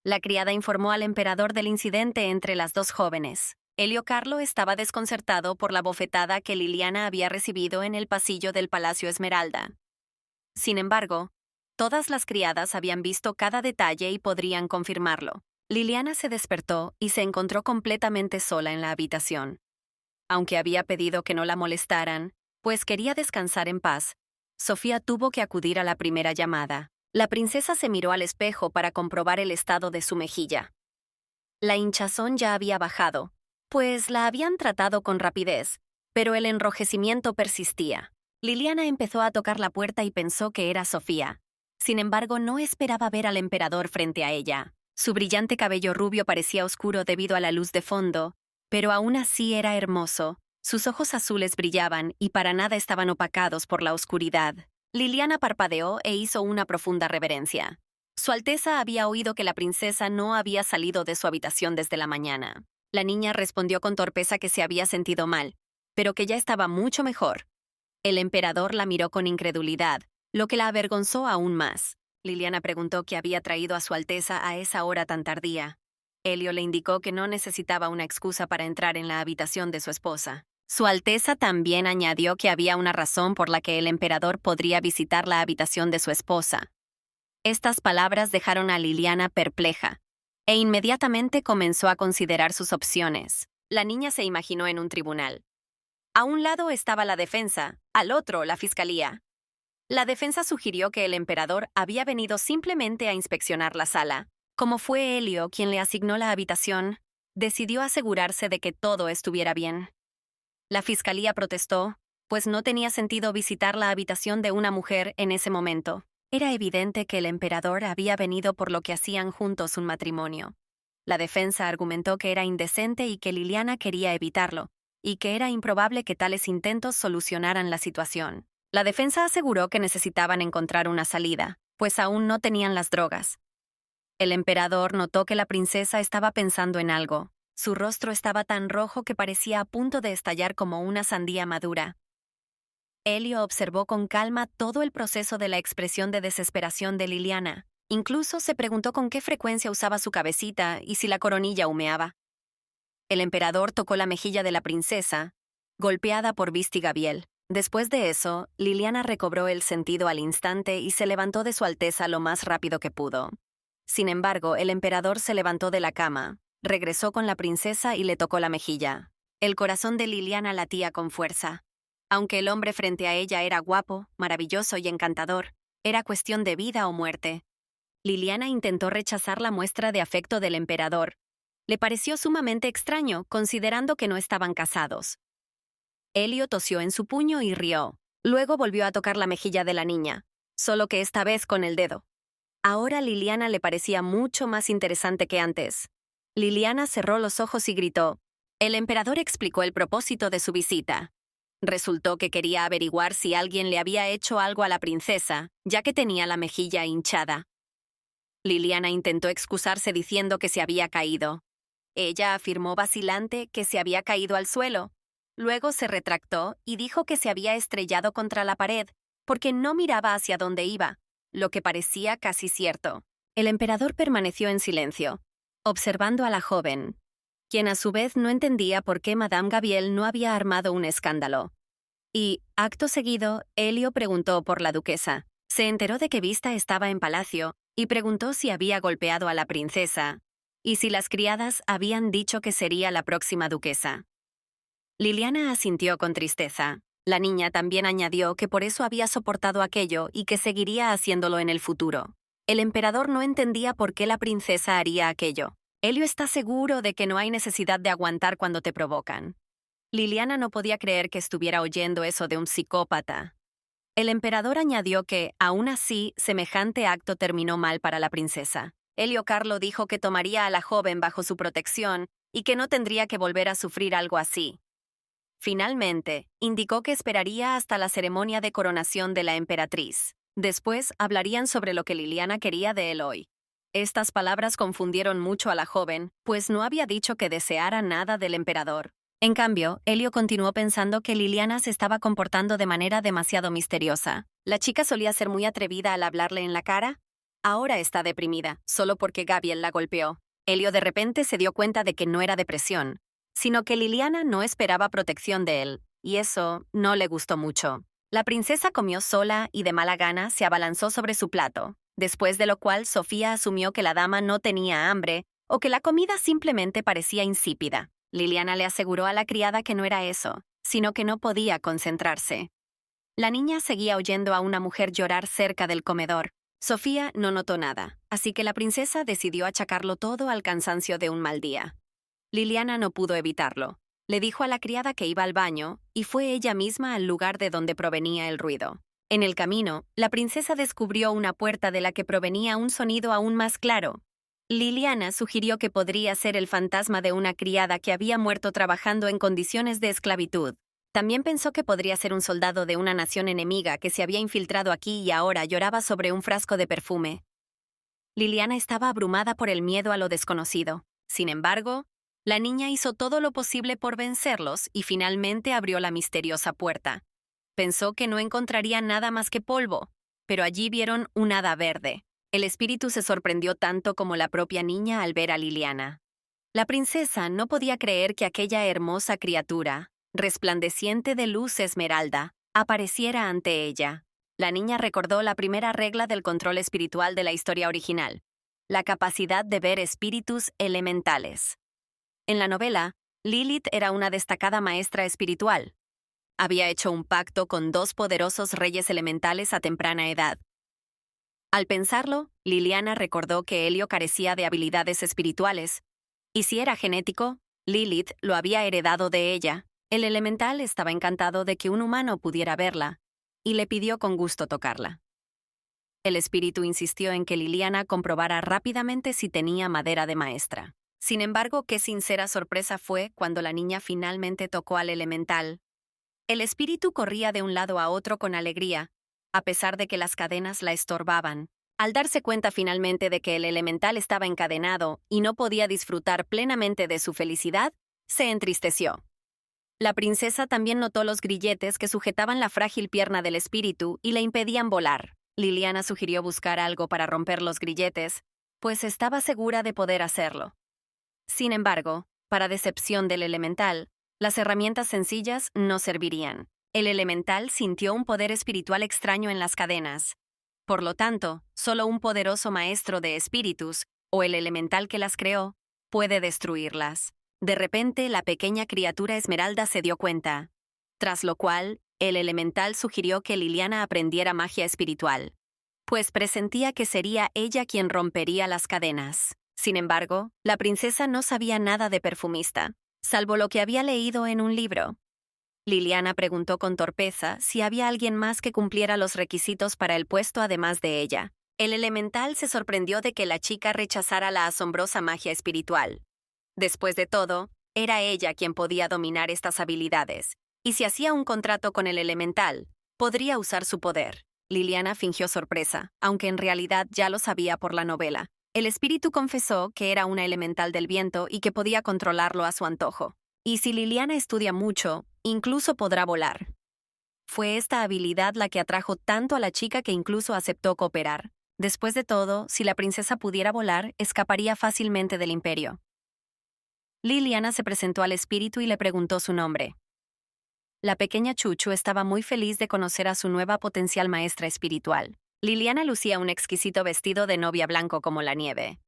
La criada informó al emperador del incidente entre las dos jóvenes. Elio Carlo estaba desconcertado por la bofetada que Liliana había recibido en el pasillo del Palacio Esmeralda. Sin embargo, todas las criadas habían visto cada detalle y podrían confirmarlo. Liliana se despertó y se encontró completamente sola en la habitación. Aunque había pedido que no la molestaran, pues quería descansar en paz, Sofía tuvo que acudir a la primera llamada. La princesa se miró al espejo para comprobar el estado de su mejilla. La hinchazón ya había bajado, pues la habían tratado con rapidez, pero el enrojecimiento persistía. Liliana empezó a tocar la puerta y pensó que era Sofía. Sin embargo, no esperaba ver al emperador frente a ella. Su brillante cabello rubio parecía oscuro debido a la luz de fondo, pero aún así era hermoso. Sus ojos azules brillaban y para nada estaban opacados por la oscuridad. Liliana parpadeó e hizo una profunda reverencia. Su Alteza había oído que la princesa no había salido de su habitación desde la mañana. La niña respondió con torpeza que se había sentido mal, pero que ya estaba mucho mejor. El emperador la miró con incredulidad, lo que la avergonzó aún más. Liliana preguntó qué había traído a Su Alteza a esa hora tan tardía. Elio le indicó que no necesitaba una excusa para entrar en la habitación de su esposa. Su Alteza también añadió que había una razón por la que el emperador podría visitar la habitación de su esposa. Estas palabras dejaron a Liliana perpleja, e inmediatamente comenzó a considerar sus opciones. La niña se imaginó en un tribunal. A un lado estaba la defensa, al otro la fiscalía. La defensa sugirió que el emperador había venido simplemente a inspeccionar la sala. Como fue Elio quien le asignó la habitación, decidió asegurarse de que todo estuviera bien. La fiscalía protestó, pues no tenía sentido visitar la habitación de una mujer en ese momento. Era evidente que el emperador había venido por lo que hacían juntos un matrimonio. La defensa argumentó que era indecente y que Liliana quería evitarlo, y que era improbable que tales intentos solucionaran la situación. La defensa aseguró que necesitaban encontrar una salida, pues aún no tenían las drogas. El emperador notó que la princesa estaba pensando en algo. Su rostro estaba tan rojo que parecía a punto de estallar como una sandía madura. Elio observó con calma todo el proceso de la expresión de desesperación de Liliana. Incluso se preguntó con qué frecuencia usaba su cabecita y si la coronilla humeaba. El emperador tocó la mejilla de la princesa, golpeada por Visti-Gabiel. Después de eso, Liliana recobró el sentido al instante y se levantó de su alteza lo más rápido que pudo. Sin embargo, el emperador se levantó de la cama, regresó con la princesa y le tocó la mejilla. El corazón de Liliana latía con fuerza. Aunque el hombre frente a ella era guapo, maravilloso y encantador, era cuestión de vida o muerte. Liliana intentó rechazar la muestra de afecto del emperador. Le pareció sumamente extraño, considerando que no estaban casados. Elio tosió en su puño y rió. Luego volvió a tocar la mejilla de la niña, solo que esta vez con el dedo. Ahora Liliana le parecía mucho más interesante que antes. Liliana cerró los ojos y gritó. El emperador explicó el propósito de su visita. Resultó que quería averiguar si alguien le había hecho algo a la princesa, ya que tenía la mejilla hinchada. Liliana intentó excusarse diciendo que se había caído. Ella afirmó vacilante que se había caído al suelo. Luego se retractó y dijo que se había estrellado contra la pared, porque no miraba hacia dónde iba, lo que parecía casi cierto. El emperador permaneció en silencio, observando a la joven, quien a su vez no entendía por qué Madame Gabiel no había armado un escándalo. Y, acto seguido, Elio preguntó por la duquesa. Se enteró de que Vista estaba en palacio y preguntó si había golpeado a la princesa y si las criadas habían dicho que sería la próxima duquesa. Liliana asintió con tristeza. La niña también añadió que por eso había soportado aquello y que seguiría haciéndolo en el futuro. El emperador no entendía por qué la princesa haría aquello. Elio está seguro de que no hay necesidad de aguantar cuando te provocan. Liliana no podía creer que estuviera oyendo eso de un psicópata. El emperador añadió que, aún así, semejante acto terminó mal para la princesa. Elio Carlo dijo que tomaría a la joven bajo su protección y que no tendría que volver a sufrir algo así. Finalmente, indicó que esperaría hasta la ceremonia de coronación de la emperatriz. Después hablarían sobre lo que Liliana quería de él hoy. Estas palabras confundieron mucho a la joven, pues no había dicho que deseara nada del emperador. En cambio, Elio continuó pensando que Liliana se estaba comportando de manera demasiado misteriosa. La chica solía ser muy atrevida al hablarle en la cara. Ahora está deprimida, solo porque Gabiel la golpeó. Elio de repente se dio cuenta de que no era depresión, sino que Liliana no esperaba protección de él, y eso no le gustó mucho. La princesa comió sola y de mala gana se abalanzó sobre su plato, después de lo cual Sofía asumió que la dama no tenía hambre o que la comida simplemente parecía insípida. Liliana le aseguró a la criada que no era eso, sino que no podía concentrarse. La niña seguía oyendo a una mujer llorar cerca del comedor. Sofía no notó nada, así que la princesa decidió achacarlo todo al cansancio de un mal día. Liliana no pudo evitarlo. Le dijo a la criada que iba al baño y fue ella misma al lugar de donde provenía el ruido. En el camino, la princesa descubrió una puerta de la que provenía un sonido aún más claro. Liliana sugirió que podría ser el fantasma de una criada que había muerto trabajando en condiciones de esclavitud. También pensó que podría ser un soldado de una nación enemiga que se había infiltrado aquí y ahora lloraba sobre un frasco de perfume. Liliana estaba abrumada por el miedo a lo desconocido. Sin embargo, la niña hizo todo lo posible por vencerlos y finalmente abrió la misteriosa puerta. Pensó que no encontraría nada más que polvo, pero allí vieron un hada verde. El espíritu se sorprendió tanto como la propia niña al ver a Liliana. La princesa no podía creer que aquella hermosa criatura, resplandeciente de luz esmeralda, apareciera ante ella. La niña recordó la primera regla del control espiritual de la historia original, la capacidad de ver espíritus elementales. En la novela, Lilith era una destacada maestra espiritual. Había hecho un pacto con dos poderosos reyes elementales a temprana edad. Al pensarlo, Liliana recordó que Elio carecía de habilidades espirituales, y si era genético, Lilith lo había heredado de ella. El elemental estaba encantado de que un humano pudiera verla, y le pidió con gusto tocarla. El espíritu insistió en que Liliana comprobara rápidamente si tenía madera de maestra. Sin embargo, qué sincera sorpresa fue cuando la niña finalmente tocó al elemental. El espíritu corría de un lado a otro con alegría, a pesar de que las cadenas la estorbaban. Al darse cuenta finalmente de que el elemental estaba encadenado y no podía disfrutar plenamente de su felicidad, se entristeció. La princesa también notó los grilletes que sujetaban la frágil pierna del espíritu y le impedían volar. Liliana sugirió buscar algo para romper los grilletes, pues estaba segura de poder hacerlo. Sin embargo, para decepción del elemental, las herramientas sencillas no servirían. El elemental sintió un poder espiritual extraño en las cadenas. Por lo tanto, solo un poderoso maestro de espíritus, o el elemental que las creó, puede destruirlas. De repente, la pequeña criatura Esmeralda se dio cuenta, tras lo cual, el elemental sugirió que Liliana aprendiera magia espiritual, pues presentía que sería ella quien rompería las cadenas. Sin embargo, la princesa no sabía nada de perfumista, salvo lo que había leído en un libro. Liliana preguntó con torpeza si había alguien más que cumpliera los requisitos para el puesto además de ella. El elemental se sorprendió de que la chica rechazara la asombrosa magia espiritual. Después de todo, era ella quien podía dominar estas habilidades, y si hacía un contrato con el elemental, podría usar su poder. Liliana fingió sorpresa, aunque en realidad ya lo sabía por la novela. El espíritu confesó que era una elemental del viento y que podía controlarlo a su antojo. Y si Liliana estudia mucho, incluso podrá volar. Fue esta habilidad la que atrajo tanto a la chica que incluso aceptó cooperar. Después de todo, si la princesa pudiera volar, escaparía fácilmente del imperio. Liliana se presentó al espíritu y le preguntó su nombre. La pequeña Chuchu estaba muy feliz de conocer a su nueva potencial maestra espiritual. Liliana lucía un exquisito vestido de novia blanco como la nieve.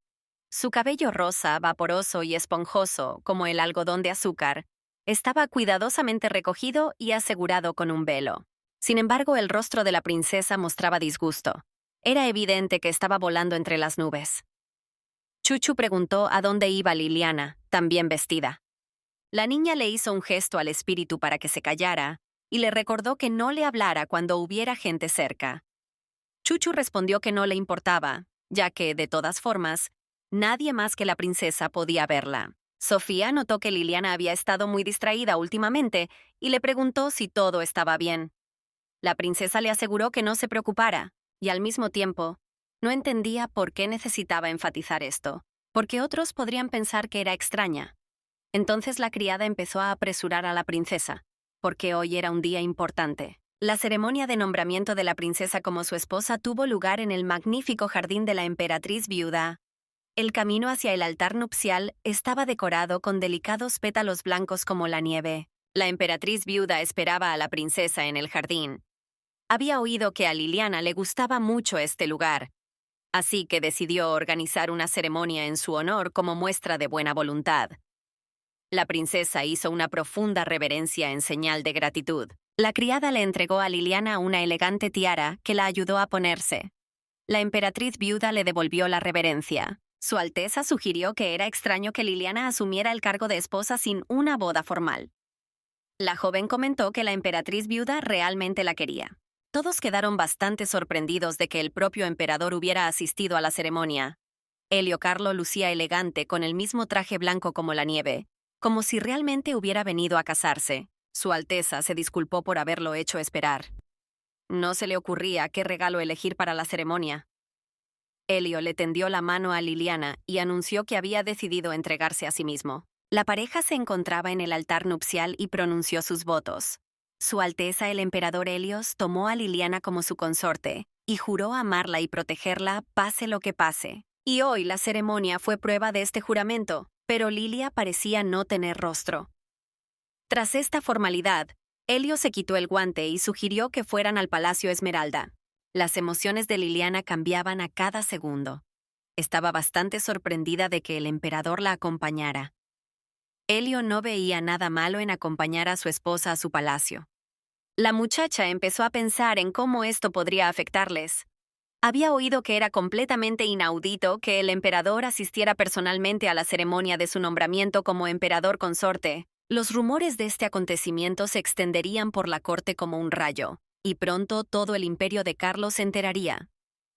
Su cabello rosa, vaporoso y esponjoso, como el algodón de azúcar, estaba cuidadosamente recogido y asegurado con un velo. Sin embargo, el rostro de la princesa mostraba disgusto. Era evidente que estaba volando entre las nubes. Chuchu preguntó a dónde iba Liliana, también vestida. La niña le hizo un gesto al espíritu para que se callara y le recordó que no le hablara cuando hubiera gente cerca. Chuchu respondió que no le importaba, ya que, de todas formas, nadie más que la princesa podía verla. Sofía notó que Liliana había estado muy distraída últimamente y le preguntó si todo estaba bien. La princesa le aseguró que no se preocupara, y al mismo tiempo, no entendía por qué necesitaba enfatizar esto, porque otros podrían pensar que era extraña. Entonces la criada empezó a apresurar a la princesa, porque hoy era un día importante. La ceremonia de nombramiento de la princesa como su esposa tuvo lugar en el magnífico jardín de la emperatriz viuda. El camino hacia el altar nupcial estaba decorado con delicados pétalos blancos como la nieve. La emperatriz viuda esperaba a la princesa en el jardín. Había oído que a Liliana le gustaba mucho este lugar, así que decidió organizar una ceremonia en su honor como muestra de buena voluntad. La princesa hizo una profunda reverencia en señal de gratitud. La criada le entregó a Liliana una elegante tiara que la ayudó a ponerse. La emperatriz viuda le devolvió la reverencia. Su Alteza sugirió que era extraño que Liliana asumiera el cargo de esposa sin una boda formal. La joven comentó que la emperatriz viuda realmente la quería. Todos quedaron bastante sorprendidos de que el propio emperador hubiera asistido a la ceremonia. Elio Carlo lucía elegante con el mismo traje blanco como la nieve, como si realmente hubiera venido a casarse. Su Alteza se disculpó por haberlo hecho esperar. No se le ocurría qué regalo elegir para la ceremonia. Elio le tendió la mano a Liliana y anunció que había decidido entregarse a sí mismo. La pareja se encontraba en el altar nupcial y pronunció sus votos. Su Alteza el emperador Helios tomó a Liliana como su consorte y juró amarla y protegerla pase lo que pase. Y hoy la ceremonia fue prueba de este juramento, pero Lilia parecía no tener rostro. Tras esta formalidad, Helio se quitó el guante y sugirió que fueran al Palacio Esmeralda. Las emociones de Liliana cambiaban a cada segundo. Estaba bastante sorprendida de que el emperador la acompañara. Helio no veía nada malo en acompañar a su esposa a su palacio. La muchacha empezó a pensar en cómo esto podría afectarles. Había oído que era completamente inaudito que el emperador asistiera personalmente a la ceremonia de su nombramiento como emperador consorte. Los rumores de este acontecimiento se extenderían por la corte como un rayo, y pronto todo el imperio de Carlos se enteraría.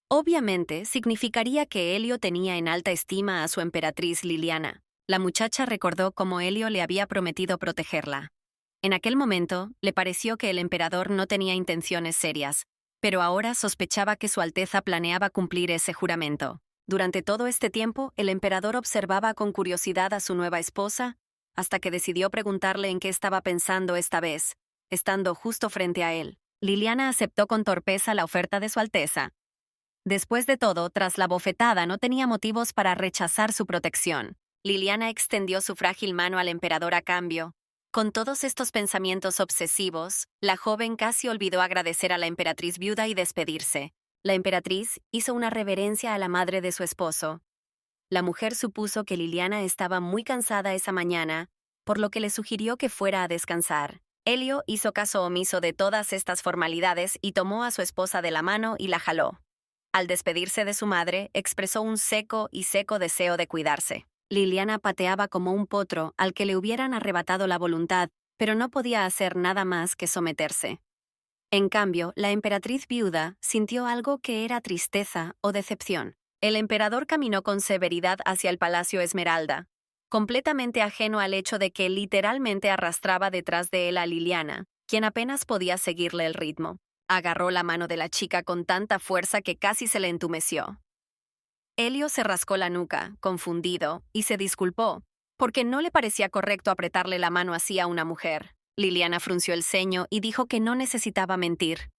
Obviamente, significaría que Helio tenía en alta estima a su emperatriz Liliana. La muchacha recordó cómo Helio le había prometido protegerla. En aquel momento, le pareció que el emperador no tenía intenciones serias, pero ahora sospechaba que Su Alteza planeaba cumplir ese juramento. Durante todo este tiempo, el emperador observaba con curiosidad a su nueva esposa, hasta que decidió preguntarle en qué estaba pensando esta vez, estando justo frente a él. Liliana aceptó con torpeza la oferta de Su Alteza. Después de todo, tras la bofetada no tenía motivos para rechazar su protección. Liliana extendió su frágil mano al emperador a cambio. Con todos estos pensamientos obsesivos, la joven casi olvidó agradecer a la emperatriz viuda y despedirse. La emperatriz hizo una reverencia a la madre de su esposo. La mujer supuso que Liliana estaba muy cansada esa mañana, por lo que le sugirió que fuera a descansar. Helio hizo caso omiso de todas estas formalidades y tomó a su esposa de la mano y la jaló. Al despedirse de su madre, expresó un seco deseo de cuidarse. Liliana pateaba como un potro al que le hubieran arrebatado la voluntad, pero no podía hacer nada más que someterse. En cambio, la emperatriz viuda sintió algo que era tristeza o decepción. El emperador caminó con severidad hacia el Palacio Esmeralda, completamente ajeno al hecho de que literalmente arrastraba detrás de él a Liliana, quien apenas podía seguirle el ritmo. Agarró la mano de la chica con tanta fuerza que casi se le entumeció. Helio se rascó la nuca, confundido, y se disculpó, porque no le parecía correcto apretarle la mano así a una mujer. Liliana frunció el ceño y dijo que no necesitaba mentir.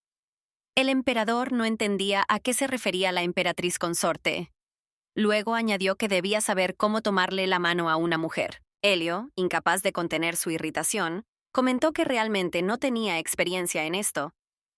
El emperador no entendía a qué se refería la emperatriz consorte. Luego añadió que debía saber cómo tomarle la mano a una mujer. Helio, incapaz de contener su irritación, comentó que realmente no tenía experiencia en esto,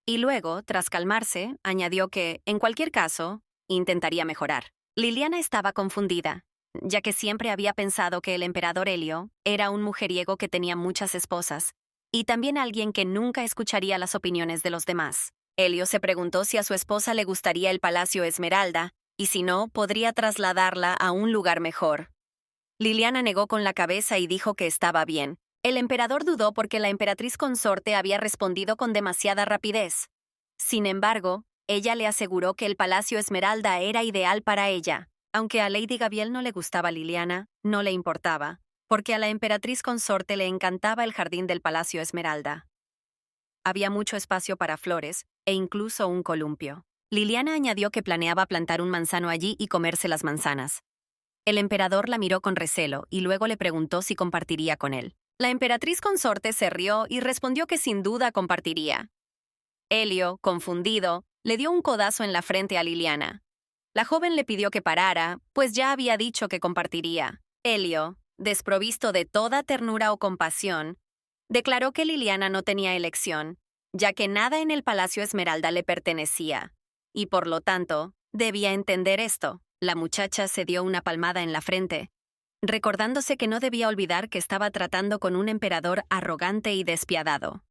y luego, tras calmarse, añadió que, en cualquier caso, intentaría mejorar. Liliana estaba confundida, ya que siempre había pensado que el emperador Helio era un mujeriego que tenía muchas esposas, y también alguien que nunca escucharía las opiniones de los demás. Helio se preguntó si a su esposa le gustaría el Palacio Esmeralda, y si no, podría trasladarla a un lugar mejor. Liliana negó con la cabeza y dijo que estaba bien. El emperador dudó porque la emperatriz consorte había respondido con demasiada rapidez. Sin embargo, ella le aseguró que el Palacio Esmeralda era ideal para ella. Aunque a Lady Gabriel no le gustaba Liliana, no le importaba, porque a la emperatriz consorte le encantaba el jardín del Palacio Esmeralda. Había mucho espacio para flores, e incluso un columpio. Liliana añadió que planeaba plantar un manzano allí y comerse las manzanas. El emperador la miró con recelo y luego le preguntó si compartiría con él. La emperatriz consorte se rió y respondió que sin duda compartiría. Helio, confundido, le dio un codazo en la frente a Liliana. La joven le pidió que parara, pues ya había dicho que compartiría. Helio, desprovisto de toda ternura o compasión, declaró que Liliana no tenía elección, ya que nada en el Palacio Esmeralda le pertenecía, y por lo tanto, debía entender esto. La muchacha se dio una palmada en la frente, recordándose que no debía olvidar que estaba tratando con un emperador arrogante y despiadado.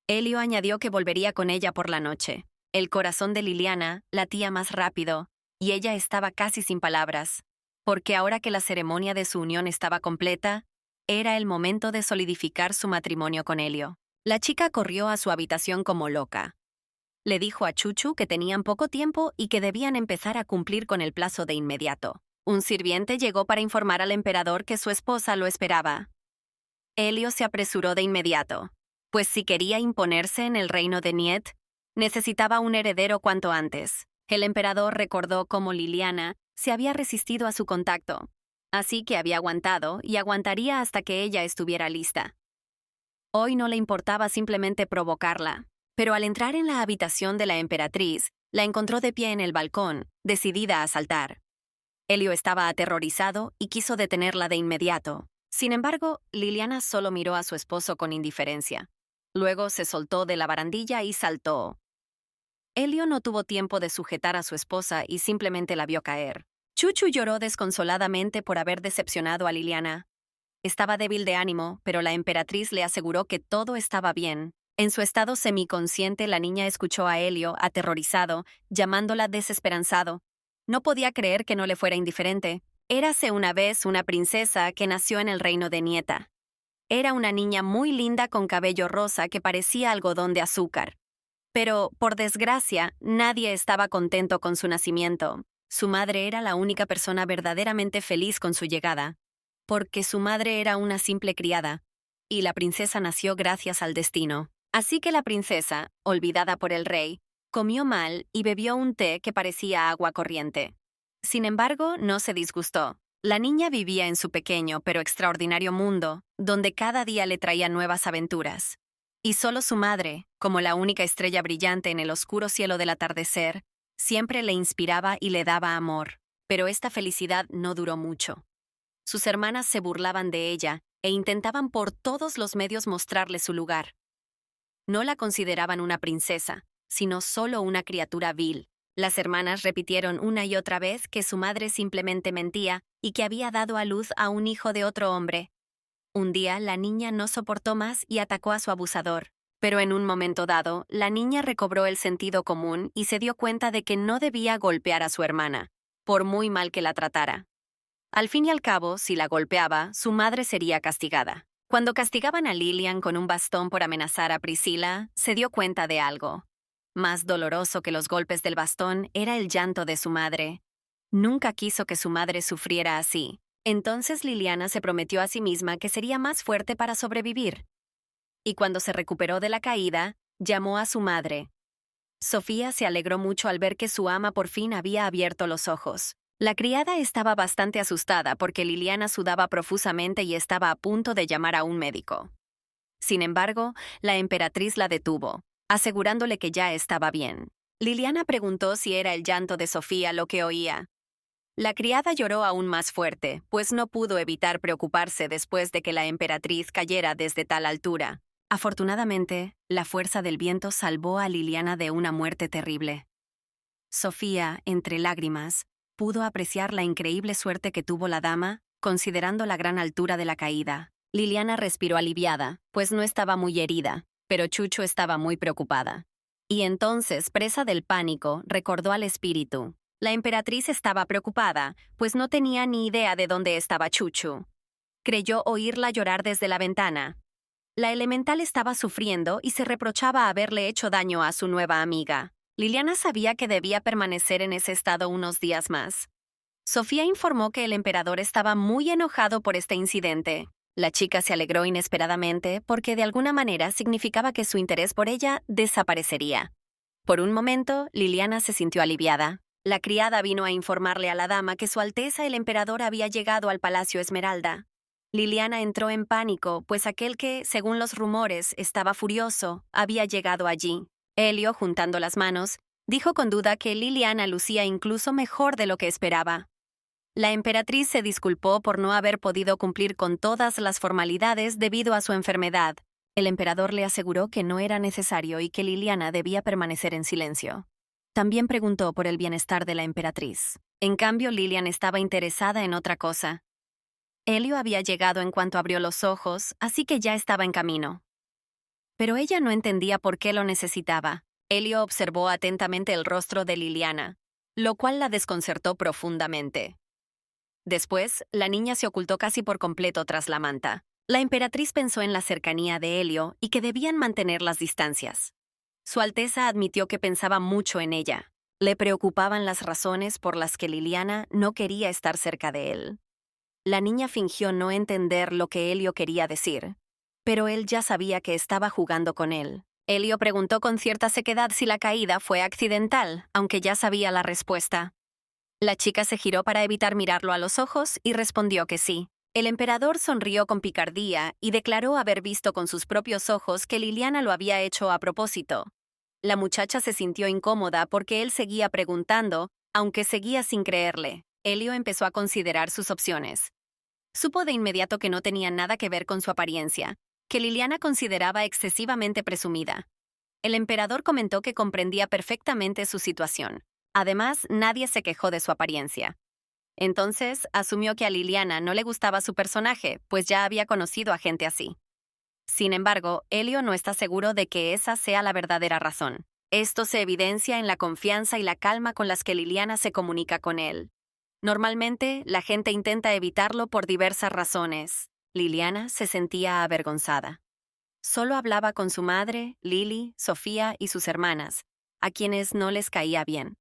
Helio añadió que volvería con ella por la noche. El corazón de Liliana latía más rápido, y ella estaba casi sin palabras, porque ahora que la ceremonia de su unión estaba completa, era el momento de solidificar su matrimonio con Helio. La chica corrió a su habitación como loca. Le dijo a Chuchu que tenían poco tiempo y que debían empezar a cumplir con el plazo de inmediato. Un sirviente llegó para informar al emperador que su esposa lo esperaba. Helio se apresuró de inmediato, pues si quería imponerse en el reino de Niet, necesitaba un heredero cuanto antes. El emperador recordó cómo Liliana se había resistido a su contacto, así que había aguantado y aguantaría hasta que ella estuviera lista. Hoy no le importaba simplemente provocarla, pero al entrar en la habitación de la emperatriz, la encontró de pie en el balcón, decidida a saltar. Helio estaba aterrorizado y quiso detenerla de inmediato. Sin embargo, Liliana solo miró a su esposo con indiferencia. Luego se soltó de la barandilla y saltó. Helio no tuvo tiempo de sujetar a su esposa y simplemente la vio caer. Chuchu lloró desconsoladamente por haber decepcionado a Liliana. Estaba débil de ánimo, pero la emperatriz le aseguró que todo estaba bien. En su estado semiconsciente, la niña escuchó a Helio, aterrorizado, llamándola desesperanzado. No podía creer que no le fuera indiferente. Érase una vez una princesa que nació en el reino de Nieta. Era una niña muy linda con cabello rosa que parecía algodón de azúcar. Pero, por desgracia, nadie estaba contento con su nacimiento. Su madre era la única persona verdaderamente feliz con su llegada, porque su madre era una simple criada, y la princesa nació gracias al destino. Así que la princesa, olvidada por el rey, comió mal y bebió un té que parecía agua corriente. Sin embargo, no se disgustó. La niña vivía en su pequeño pero extraordinario mundo, donde cada día le traía nuevas aventuras. Y solo su madre, como la única estrella brillante en el oscuro cielo del atardecer, siempre le inspiraba y le daba amor. Pero esta felicidad no duró mucho. Sus hermanas se burlaban de ella e intentaban por todos los medios mostrarle su lugar. No la consideraban una princesa, sino solo una criatura vil. Las hermanas repitieron una y otra vez que su madre simplemente mentía y que había dado a luz a un hijo de otro hombre. Un día la niña no soportó más y atacó a su abusador. Pero en un momento dado, la niña recobró el sentido común y se dio cuenta de que no debía golpear a su hermana, por muy mal que la tratara. Al fin y al cabo, si la golpeaba, su madre sería castigada. Cuando castigaban a Lilian con un bastón por amenazar a Priscilla, se dio cuenta de algo. Más doloroso que los golpes del bastón era el llanto de su madre. Nunca quiso que su madre sufriera así. Entonces Liliana se prometió a sí misma que sería más fuerte para sobrevivir. Y cuando se recuperó de la caída, llamó a su madre. Sofía se alegró mucho al ver que su ama por fin había abierto los ojos. La criada estaba bastante asustada porque Liliana sudaba profusamente y estaba a punto de llamar a un médico. Sin embargo, la emperatriz la detuvo, asegurándole que ya estaba bien. Liliana preguntó si era el llanto de Sofía lo que oía. La criada lloró aún más fuerte, pues no pudo evitar preocuparse después de que la emperatriz cayera desde tal altura. Afortunadamente, la fuerza del viento salvó a Liliana de una muerte terrible. Sofía, entre lágrimas, pudo apreciar la increíble suerte que tuvo la dama, considerando la gran altura de la caída. Liliana respiró aliviada, pues no estaba muy herida, pero Chucho estaba muy preocupada. Y entonces, presa del pánico, recordó al espíritu. La emperatriz estaba preocupada, pues no tenía ni idea de dónde estaba Chuchu. Creyó oírla llorar desde la ventana. La elemental estaba sufriendo y se reprochaba haberle hecho daño a su nueva amiga. Liliana sabía que debía permanecer en ese estado unos días más. Sofía informó que el emperador estaba muy enojado por este incidente. La chica se alegró inesperadamente porque de alguna manera significaba que su interés por ella desaparecería. Por un momento, Liliana se sintió aliviada. La criada vino a informarle a la dama que Su Alteza el emperador había llegado al Palacio Esmeralda. Liliana entró en pánico, pues aquel que, según los rumores, estaba furioso, había llegado allí. Elio, juntando las manos, dijo con duda que Liliana lucía incluso mejor de lo que esperaba. La emperatriz se disculpó por no haber podido cumplir con todas las formalidades debido a su enfermedad. El emperador le aseguró que no era necesario y que Liliana debía permanecer en silencio. También preguntó por el bienestar de la emperatriz. En cambio, Lilian estaba interesada en otra cosa. Elio había llegado en cuanto abrió los ojos, así que ya estaba en camino. Pero ella no entendía por qué lo necesitaba. Elio observó atentamente el rostro de Liliana, lo cual la desconcertó profundamente. Después, la niña se ocultó casi por completo tras la manta. La emperatriz pensó en la cercanía de Elio y que debían mantener las distancias. Su Alteza admitió que pensaba mucho en ella. Le preocupaban las razones por las que Liliana no quería estar cerca de él. La niña fingió no entender lo que Elio quería decir, pero él ya sabía que estaba jugando con él. Elio preguntó con cierta sequedad si la caída fue accidental, aunque ya sabía la respuesta. La chica se giró para evitar mirarlo a los ojos y respondió que sí. El emperador sonrió con picardía y declaró haber visto con sus propios ojos que Liliana lo había hecho a propósito. La muchacha se sintió incómoda porque él seguía preguntando, aunque seguía sin creerle. Elio empezó a considerar sus opciones. Supo de inmediato que no tenía nada que ver con su apariencia, que Liliana consideraba excesivamente presumida. El emperador comentó que comprendía perfectamente su situación. Además, nadie se quejó de su apariencia. Entonces, asumió que a Liliana no le gustaba su personaje, pues ya había conocido a gente así. Sin embargo, Elio no está seguro de que esa sea la verdadera razón. Esto se evidencia en la confianza y la calma con las que Liliana se comunica con él. Normalmente, la gente intenta evitarlo por diversas razones. Liliana se sentía avergonzada. Solo hablaba con su madre, Lily, Sofía y sus hermanas, a quienes no les caía bien.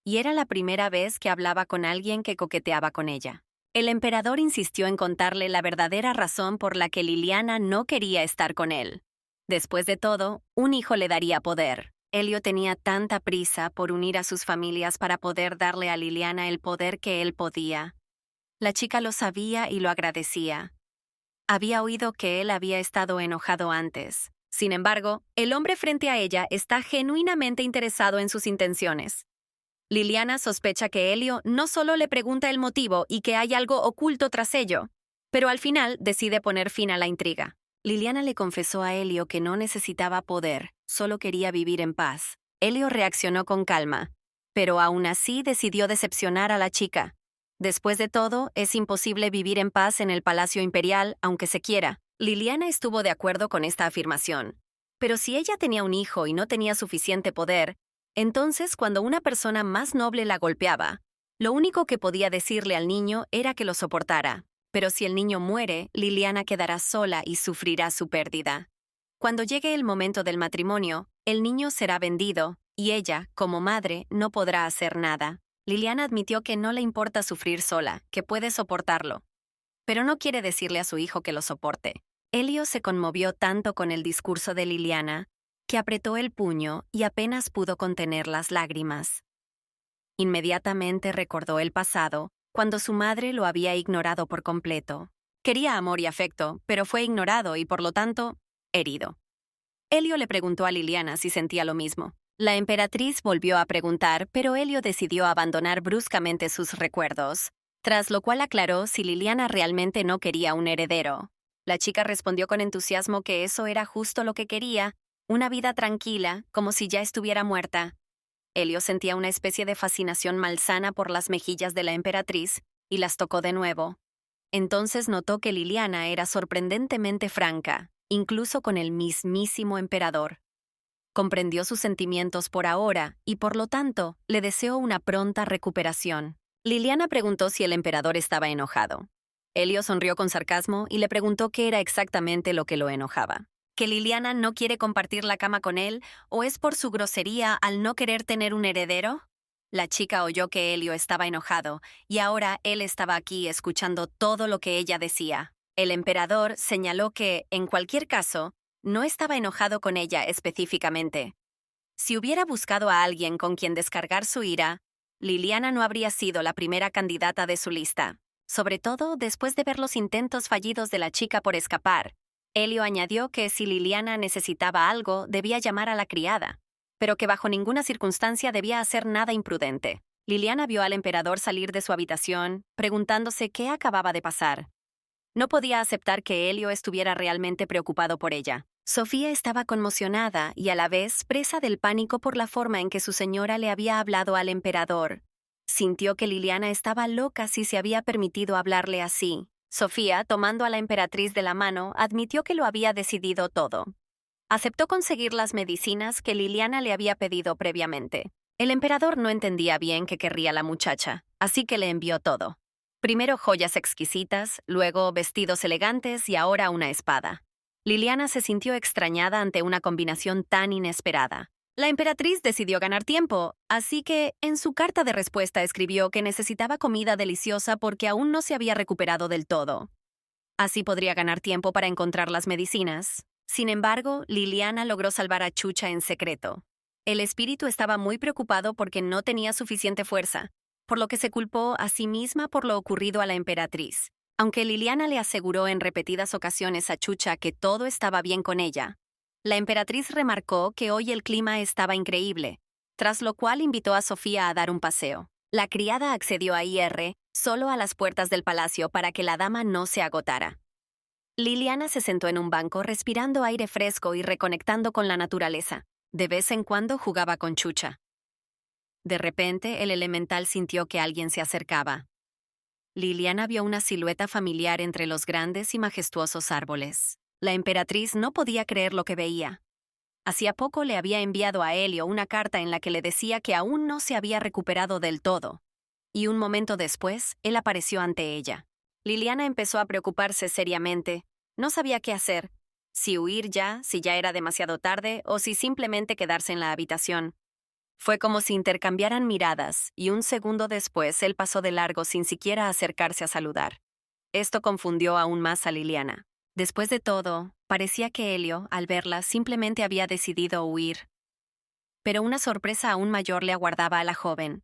Y era la primera vez que hablaba con alguien que coqueteaba con ella. El emperador insistió en contarle la verdadera razón por la que Liliana no quería estar con él. Después de todo, un hijo le daría poder. Elio tenía tanta prisa por unir a sus familias para poder darle a Liliana el poder que él podía. La chica lo sabía y lo agradecía. Había oído que él había estado enojado antes. Sin embargo, el hombre frente a ella está genuinamente interesado en sus intenciones. Liliana sospecha que Elio no solo le pregunta el motivo y que hay algo oculto tras ello, pero al final decide poner fin a la intriga. Liliana le confesó a Elio que no necesitaba poder, solo quería vivir en paz. Elio reaccionó con calma, pero aún así decidió decepcionar a la chica. Después de todo, es imposible vivir en paz en el Palacio Imperial, aunque se quiera. Liliana estuvo de acuerdo con esta afirmación. Pero si ella tenía un hijo y no tenía suficiente poder, entonces cuando una persona más noble la golpeaba, lo único que podía decirle al niño era que lo soportara. Pero si el niño muere, Liliana quedará sola y sufrirá su pérdida. Cuando llegue el momento del matrimonio, el niño será vendido, y ella, como madre, no podrá hacer nada. Liliana admitió que no le importa sufrir sola, que puede soportarlo. Pero no quiere decirle a su hijo que lo soporte. Elio se conmovió tanto con el discurso de Liliana, que apretó el puño y apenas pudo contener las lágrimas. Inmediatamente recordó el pasado, cuando su madre lo había ignorado por completo. Quería amor y afecto, pero fue ignorado y por lo tanto, herido. Elio le preguntó a Liliana si sentía lo mismo. La emperatriz volvió a preguntar, pero Elio decidió abandonar bruscamente sus recuerdos, tras lo cual aclaró si Liliana realmente no quería un heredero. La chica respondió con entusiasmo que eso era justo lo que quería, una vida tranquila, como si ya estuviera muerta. Elio sentía una especie de fascinación malsana por las mejillas de la emperatriz y las tocó de nuevo. Entonces notó que Liliana era sorprendentemente franca, incluso con el mismísimo emperador. Comprendió sus sentimientos por ahora y, por lo tanto, le deseó una pronta recuperación. Liliana preguntó si el emperador estaba enojado. Elio sonrió con sarcasmo y le preguntó qué era exactamente lo que lo enojaba. ¿Que Liliana no quiere compartir la cama con él o es por su grosería al no querer tener un heredero? La chica oyó que Elio estaba enojado y ahora él estaba aquí escuchando todo lo que ella decía. El emperador señaló que, en cualquier caso, no estaba enojado con ella específicamente. Si hubiera buscado a alguien con quien descargar su ira, Liliana no habría sido la primera candidata de su lista, sobre todo después de ver los intentos fallidos de la chica por escapar. Elio añadió que si Liliana necesitaba algo, debía llamar a la criada, pero que bajo ninguna circunstancia debía hacer nada imprudente. Liliana vio al emperador salir de su habitación, preguntándose qué acababa de pasar. No podía aceptar que Elio estuviera realmente preocupado por ella. Sofía estaba conmocionada y a la vez presa del pánico por la forma en que su señora le había hablado al emperador. Sintió que Liliana estaba loca si se había permitido hablarle así. Sofía, tomando a la emperatriz de la mano, admitió que lo había decidido todo. Aceptó conseguir las medicinas que Liliana le había pedido previamente. El emperador no entendía bien qué querría la muchacha, así que le envió todo. Primero joyas exquisitas, luego vestidos elegantes y ahora una espada. Liliana se sintió extrañada ante una combinación tan inesperada. La emperatriz decidió ganar tiempo, así que en su carta de respuesta escribió que necesitaba comida deliciosa porque aún no se había recuperado del todo. Así podría ganar tiempo para encontrar las medicinas. Sin embargo, Liliana logró salvar a Chucha en secreto. El espíritu estaba muy preocupado porque no tenía suficiente fuerza, por lo que se culpó a sí misma por lo ocurrido a la emperatriz. Aunque Liliana le aseguró en repetidas ocasiones a Chucha que todo estaba bien con ella, la emperatriz remarcó que hoy el clima estaba increíble, tras lo cual invitó a Sofía a dar un paseo. La criada accedió a ir solo a las puertas del palacio para que la dama no se agotara. Liliana se sentó en un banco respirando aire fresco y reconectando con la naturaleza. De vez en cuando jugaba con Chucha. De repente, el elemental sintió que alguien se acercaba. Liliana vio una silueta familiar entre los grandes y majestuosos árboles. La emperatriz no podía creer lo que veía. Hacía poco le había enviado a Elio una carta en la que le decía que aún no se había recuperado del todo. Y un momento después, él apareció ante ella. Liliana empezó a preocuparse seriamente. No sabía qué hacer. si huir ya, si ya era demasiado tarde o si simplemente quedarse en la habitación. Fue como si intercambiaran miradas y un segundo después él pasó de largo sin siquiera acercarse a saludar. Esto confundió aún más a Liliana. Después de todo, parecía que Elio, al verla, simplemente había decidido huir. Pero una sorpresa aún mayor le aguardaba a la joven.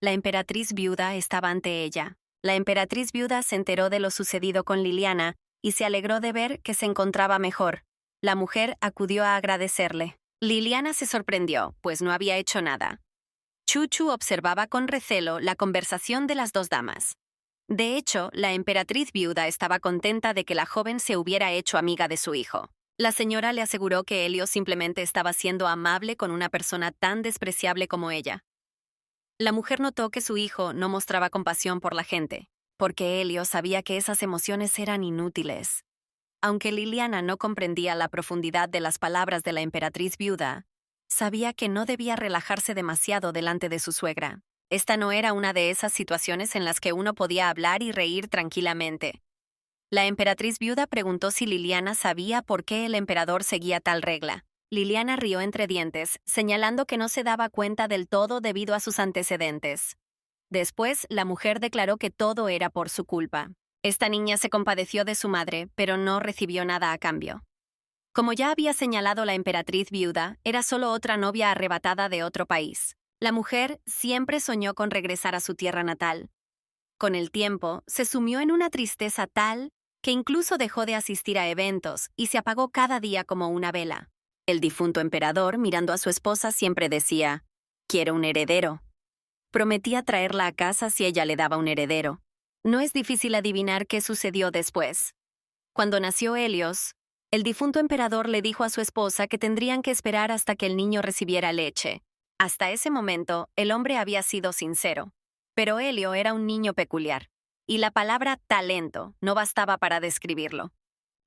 La emperatriz viuda estaba ante ella. La emperatriz viuda se enteró de lo sucedido con Liliana y se alegró de ver que se encontraba mejor. La mujer acudió a agradecerle. Liliana se sorprendió, pues no había hecho nada. Chuchu observaba con recelo la conversación de las dos damas. De hecho, la emperatriz viuda estaba contenta de que la joven se hubiera hecho amiga de su hijo. La señora le aseguró que Elio simplemente estaba siendo amable con una persona tan despreciable como ella. La mujer notó que su hijo no mostraba compasión por la gente, porque Elio sabía que esas emociones eran inútiles. Aunque Liliana no comprendía la profundidad de las palabras de la emperatriz viuda, sabía que no debía relajarse demasiado delante de su suegra. Esta no era una de esas situaciones en las que uno podía hablar y reír tranquilamente. La emperatriz viuda preguntó si Liliana sabía por qué el emperador seguía tal regla. Liliana rió entre dientes, señalando que no se daba cuenta del todo debido a sus antecedentes. Después, la mujer declaró que todo era por su culpa. Esta niña se compadeció de su madre, pero no recibió nada a cambio. Como ya había señalado la emperatriz viuda, era solo otra novia arrebatada de otro país. La mujer siempre soñó con regresar a su tierra natal. Con el tiempo, se sumió en una tristeza tal que incluso dejó de asistir a eventos y se apagó cada día como una vela. El difunto emperador, mirando a su esposa, siempre decía, «Quiero un heredero». Prometía traerla a casa si ella le daba un heredero. No es difícil adivinar qué sucedió después. Cuando nació Helios, el difunto emperador le dijo a su esposa que tendrían que esperar hasta que el niño recibiera leche. Hasta ese momento, el hombre había sido sincero. Pero Helio era un niño peculiar, y la palabra talento no bastaba para describirlo.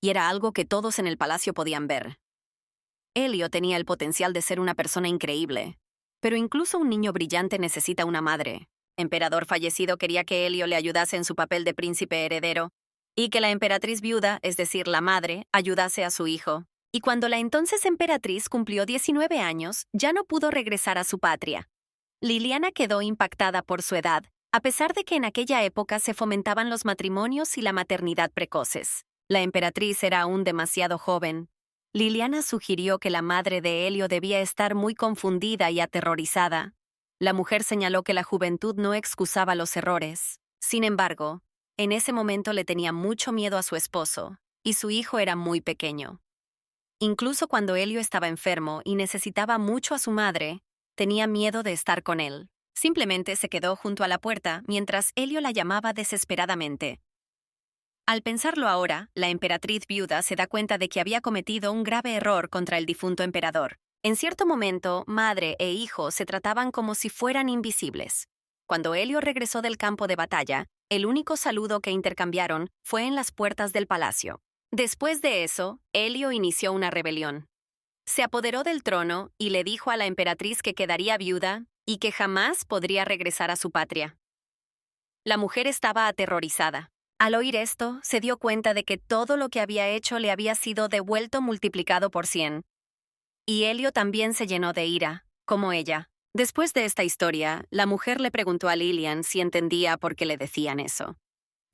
Y era algo que todos en el palacio podían ver. Helio tenía el potencial de ser una persona increíble, pero incluso un niño brillante necesita una madre. Emperador fallecido quería que Helio le ayudase en su papel de príncipe heredero, y que la emperatriz viuda, es decir, la madre, ayudase a su hijo. Y cuando la entonces emperatriz cumplió 19 años, ya no pudo regresar a su patria. Liliana quedó impactada por su edad, a pesar de que en aquella época se fomentaban los matrimonios y la maternidad precoces. La emperatriz era aún demasiado joven. Liliana sugirió que la madre de Helio debía estar muy confundida y aterrorizada. La mujer señaló que la juventud no excusaba los errores. Sin embargo, en ese momento le tenía mucho miedo a su esposo, y su hijo era muy pequeño. Incluso cuando Helio estaba enfermo y necesitaba mucho a su madre, tenía miedo de estar con él. Simplemente se quedó junto a la puerta mientras Helio la llamaba desesperadamente. Al pensarlo ahora, la emperatriz viuda se da cuenta de que había cometido un grave error contra el difunto emperador. En cierto momento, madre e hijo se trataban como si fueran invisibles. Cuando Helio regresó del campo de batalla, el único saludo que intercambiaron fue en las puertas del palacio. Después de eso, Helio inició una rebelión. Se apoderó del trono y le dijo a la emperatriz que quedaría viuda y que jamás podría regresar a su patria. La mujer estaba aterrorizada. Al oír esto, se dio cuenta de que todo lo que había hecho le había sido devuelto multiplicado por 100. Y Helio también se llenó de ira, como ella. Después de esta historia, la mujer le preguntó a Lilian si entendía por qué le decían eso.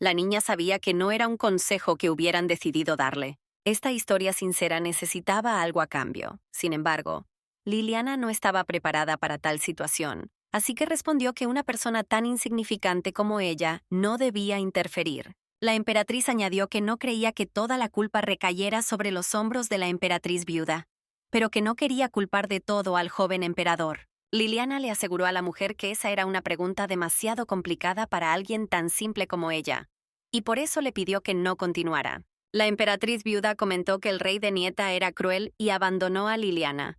La niña sabía que no era un consejo que hubieran decidido darle. Esta historia sincera necesitaba algo a cambio. Sin embargo, Liliana no estaba preparada para tal situación, así que respondió que una persona tan insignificante como ella no debía interferir. La emperatriz añadió que no creía que toda la culpa recayera sobre los hombros de la emperatriz viuda, pero que no quería culpar de todo al joven emperador. Liliana le aseguró a la mujer que esa era una pregunta demasiado complicada para alguien tan simple como ella, y por eso le pidió que no continuara. La emperatriz viuda comentó que el rey de Nieta era cruel y abandonó a Liliana.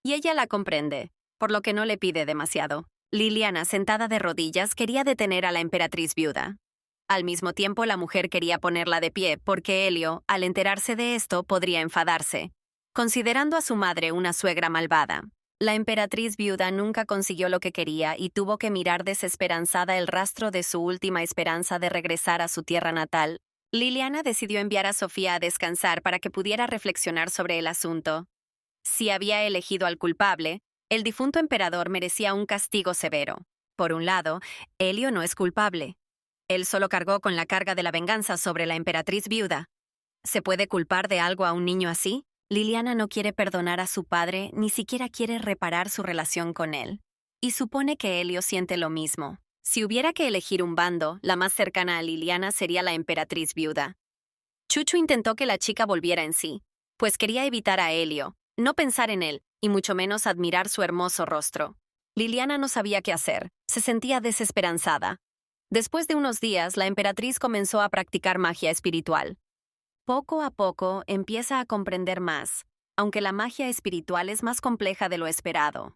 Y ella la comprende, por lo que no le pide demasiado. Liliana, sentada de rodillas, quería detener a la emperatriz viuda. Al mismo tiempo, la mujer quería ponerla de pie, porque Helio, al enterarse de esto, podría enfadarse, considerando a su madre una suegra malvada. La emperatriz viuda nunca consiguió lo que quería y tuvo que mirar desesperanzada el rastro de su última esperanza de regresar a su tierra natal, Liliana decidió enviar a Sofía a descansar para que pudiera reflexionar sobre el asunto. Si había elegido al culpable, el difunto emperador merecía un castigo severo. Por un lado, Helio no es culpable. Él solo cargó con la carga de la venganza sobre la emperatriz viuda. ¿Se puede culpar de algo a un niño así? Liliana no quiere perdonar a su padre, ni siquiera quiere reparar su relación con él. Y supone que Helio siente lo mismo. Si hubiera que elegir un bando, la más cercana a Liliana sería la emperatriz viuda. Chuchu intentó que la chica volviera en sí, pues quería evitar a Helio, no pensar en él, y mucho menos admirar su hermoso rostro. Liliana no sabía qué hacer, se sentía desesperanzada. Después de unos días, la emperatriz comenzó a practicar magia espiritual. Poco a poco empieza a comprender más, aunque la magia espiritual es más compleja de lo esperado.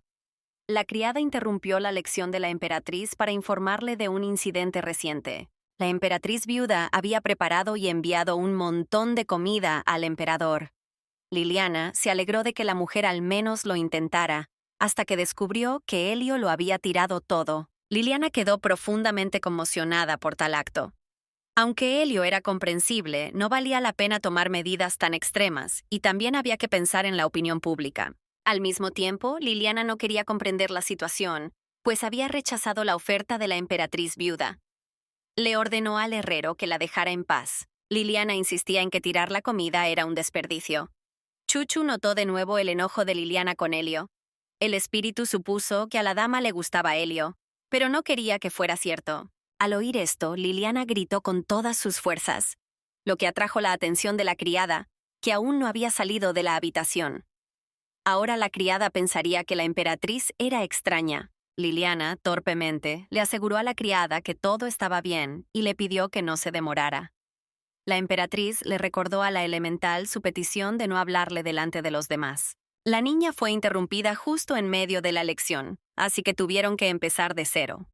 La criada interrumpió la lección de la emperatriz para informarle de un incidente reciente. La emperatriz viuda había preparado y enviado un montón de comida al emperador. Liliana se alegró de que la mujer al menos lo intentara, hasta que descubrió que Helio lo había tirado todo. Liliana quedó profundamente conmocionada por tal acto. Aunque Helio era comprensible, no valía la pena tomar medidas tan extremas, y también había que pensar en la opinión pública. Al mismo tiempo, Liliana no quería comprender la situación, pues había rechazado la oferta de la emperatriz viuda. Le ordenó al herrero que la dejara en paz. Liliana insistía en que tirar la comida era un desperdicio. Chuchu notó de nuevo el enojo de Liliana con Helio. El espíritu supuso que a la dama le gustaba Helio, pero no quería que fuera cierto. Al oír esto, Liliana gritó con todas sus fuerzas, lo que atrajo la atención de la criada, que aún no había salido de la habitación. Ahora la criada pensaría que la emperatriz era extraña. Liliana, torpemente, le aseguró a la criada que todo estaba bien y le pidió que no se demorara. La emperatriz le recordó a la elemental su petición de no hablarle delante de los demás. La niña fue interrumpida justo en medio de la lección, así que tuvieron que empezar de cero.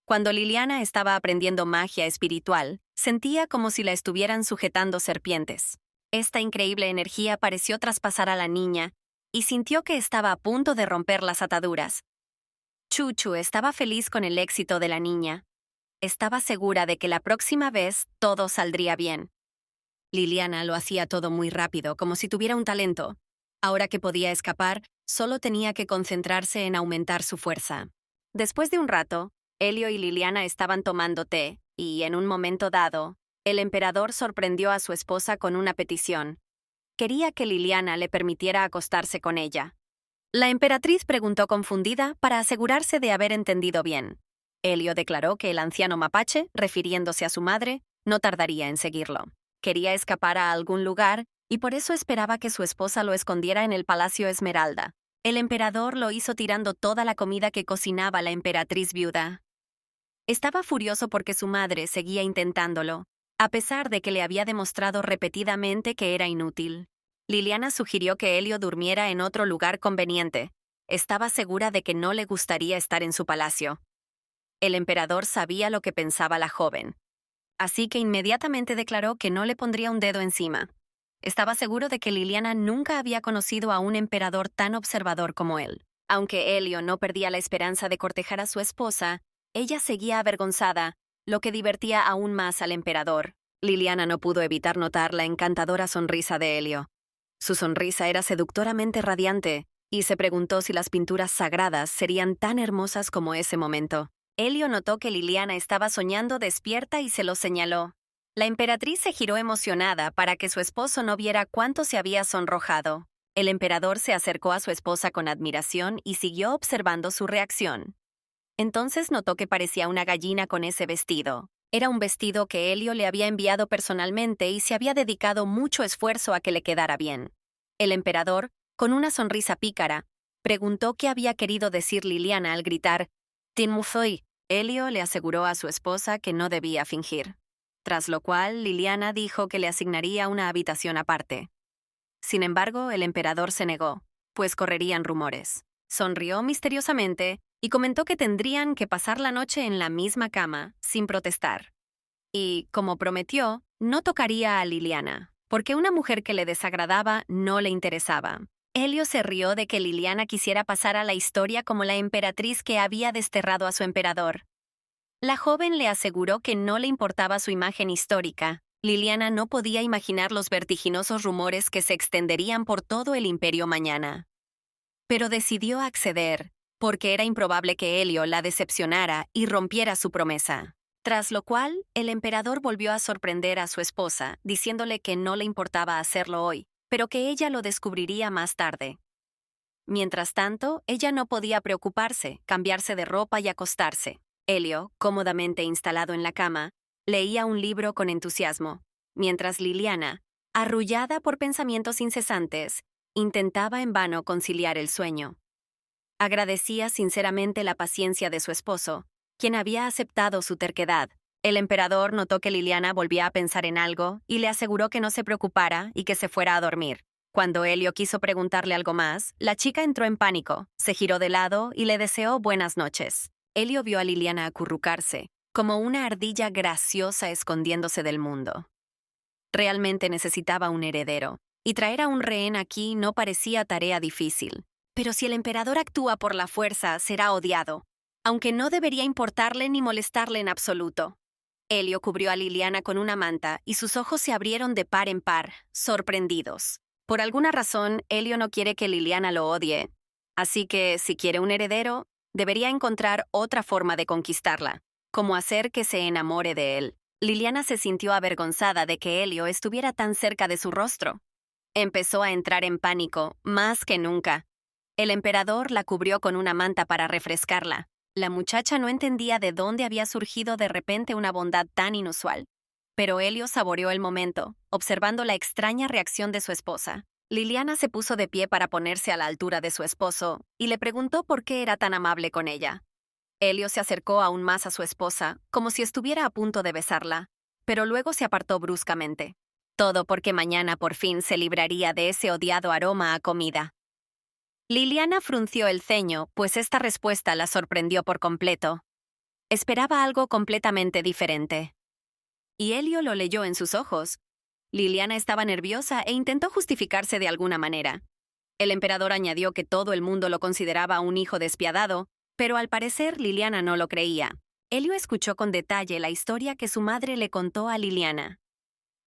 Cuando Liliana estaba aprendiendo magia espiritual, sentía como si la estuvieran sujetando serpientes. Esta increíble energía pareció traspasar a la niña y sintió que estaba a punto de romper las ataduras. Chuchu estaba feliz con el éxito de la niña. Estaba segura de que la próxima vez todo saldría bien. Liliana lo hacía todo muy rápido, como si tuviera un talento. Ahora que podía escapar, solo tenía que concentrarse en aumentar su fuerza. Después de un rato, Helio y Liliana estaban tomando té, y en un momento dado, el emperador sorprendió a su esposa con una petición. Quería que Liliana le permitiera acostarse con ella. La emperatriz preguntó confundida para asegurarse de haber entendido bien. Helio declaró que el anciano mapache, refiriéndose a su madre, no tardaría en seguirlo. Quería escapar a algún lugar y por eso esperaba que su esposa lo escondiera en el Palacio Esmeralda. El emperador lo hizo tirando toda la comida que cocinaba la emperatriz viuda. Estaba furioso porque su madre seguía intentándolo, a pesar de que le había demostrado repetidamente que era inútil. Liliana sugirió que Helio durmiera en otro lugar conveniente. Estaba segura de que no le gustaría estar en su palacio. El emperador sabía lo que pensaba la joven, así que inmediatamente declaró que no le pondría un dedo encima. Estaba seguro de que Liliana nunca había conocido a un emperador tan observador como él. Aunque Helio no perdía la esperanza de cortejar a su esposa, ella seguía avergonzada, lo que divertía aún más al emperador. Liliana no pudo evitar notar la encantadora sonrisa de Helio. Su sonrisa era seductoramente radiante, y se preguntó si las pinturas sagradas serían tan hermosas como ese momento. Helio notó que Liliana estaba soñando despierta y se lo señaló. La emperatriz se giró emocionada para que su esposo no viera cuánto se había sonrojado. El emperador se acercó a su esposa con admiración y siguió observando su reacción. Entonces notó que parecía una gallina con ese vestido. Era un vestido que Helio le había enviado personalmente y se había dedicado mucho esfuerzo a que le quedara bien. El emperador, con una sonrisa pícara, preguntó qué había querido decir Liliana al gritar «Tinmuzoy». Helio le aseguró a su esposa que no debía fingir. Tras lo cual, Liliana dijo que le asignaría una habitación aparte. Sin embargo, el emperador se negó, pues correrían rumores. Sonrió misteriosamente y comentó que tendrían que pasar la noche en la misma cama, sin protestar. Y, como prometió, no tocaría a Liliana, porque una mujer que le desagradaba no le interesaba. Helio se rió de que Liliana quisiera pasar a la historia como la emperatriz que había desterrado a su emperador. La joven le aseguró que no le importaba su imagen histórica, Liliana no podía imaginar los vertiginosos rumores que se extenderían por todo el imperio mañana. Pero decidió acceder, porque era improbable que Helio la decepcionara y rompiera su promesa. Tras lo cual, el emperador volvió a sorprender a su esposa, diciéndole que no le importaba hacerlo hoy, pero que ella lo descubriría más tarde. Mientras tanto, ella no podía preocuparse, cambiarse de ropa y acostarse. Helio, cómodamente instalado en la cama, leía un libro con entusiasmo, mientras Liliana, arrullada por pensamientos incesantes, intentaba en vano conciliar el sueño. Agradecía sinceramente la paciencia de su esposo, quien había aceptado su terquedad. El emperador notó que Liliana volvía a pensar en algo y le aseguró que no se preocupara y que se fuera a dormir. Cuando Helio quiso preguntarle algo más, la chica entró en pánico, se giró de lado y le deseó buenas noches. Helio vio a Liliana acurrucarse, como una ardilla graciosa escondiéndose del mundo. Realmente necesitaba un heredero, y traer a un rehén aquí no parecía tarea difícil. Pero si el emperador actúa por la fuerza, será odiado, aunque no debería importarle ni molestarle en absoluto. Helio cubrió a Liliana con una manta y sus ojos se abrieron de par en par, sorprendidos. Por alguna razón, Helio no quiere que Liliana lo odie, así que, si quiere un heredero, debería encontrar otra forma de conquistarla, como hacer que se enamore de él. Liliana se sintió avergonzada de que Helio estuviera tan cerca de su rostro. Empezó a entrar en pánico, más que nunca. El emperador la cubrió con una manta para refrescarla. La muchacha no entendía de dónde había surgido de repente una bondad tan inusual. Pero Helio saboreó el momento, observando la extraña reacción de su esposa. Liliana se puso de pie para ponerse a la altura de su esposo y le preguntó por qué era tan amable con ella. Helio se acercó aún más a su esposa, como si estuviera a punto de besarla, pero luego se apartó bruscamente. Todo porque mañana por fin se libraría de ese odiado aroma a comida. Liliana frunció el ceño, pues esta respuesta la sorprendió por completo. Esperaba algo completamente diferente. Y Helio lo leyó en sus ojos. Liliana estaba nerviosa e intentó justificarse de alguna manera. El emperador añadió que todo el mundo lo consideraba un hijo despiadado, pero al parecer Liliana no lo creía. Helio escuchó con detalle la historia que su madre le contó a Liliana.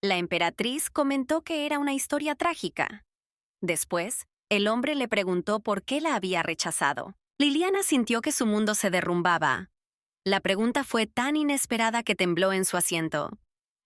La emperatriz comentó que era una historia trágica. Después, el hombre le preguntó por qué la había rechazado. Liliana sintió que su mundo se derrumbaba. La pregunta fue tan inesperada que tembló en su asiento.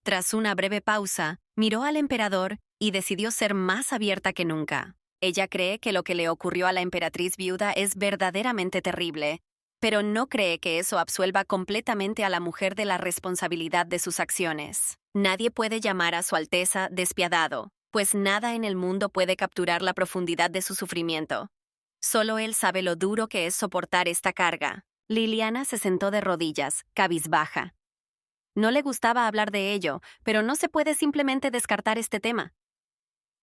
Tras una breve pausa, miró al emperador y decidió ser más abierta que nunca. Ella cree que lo que le ocurrió a la emperatriz viuda es verdaderamente terrible, pero no cree que eso absuelva completamente a la mujer de la responsabilidad de sus acciones. Nadie puede llamar a Su Alteza despiadado, pues nada en el mundo puede capturar la profundidad de su sufrimiento. Solo él sabe lo duro que es soportar esta carga. Liliana se sentó de rodillas, cabizbaja. No le gustaba hablar de ello, pero no se puede simplemente descartar este tema.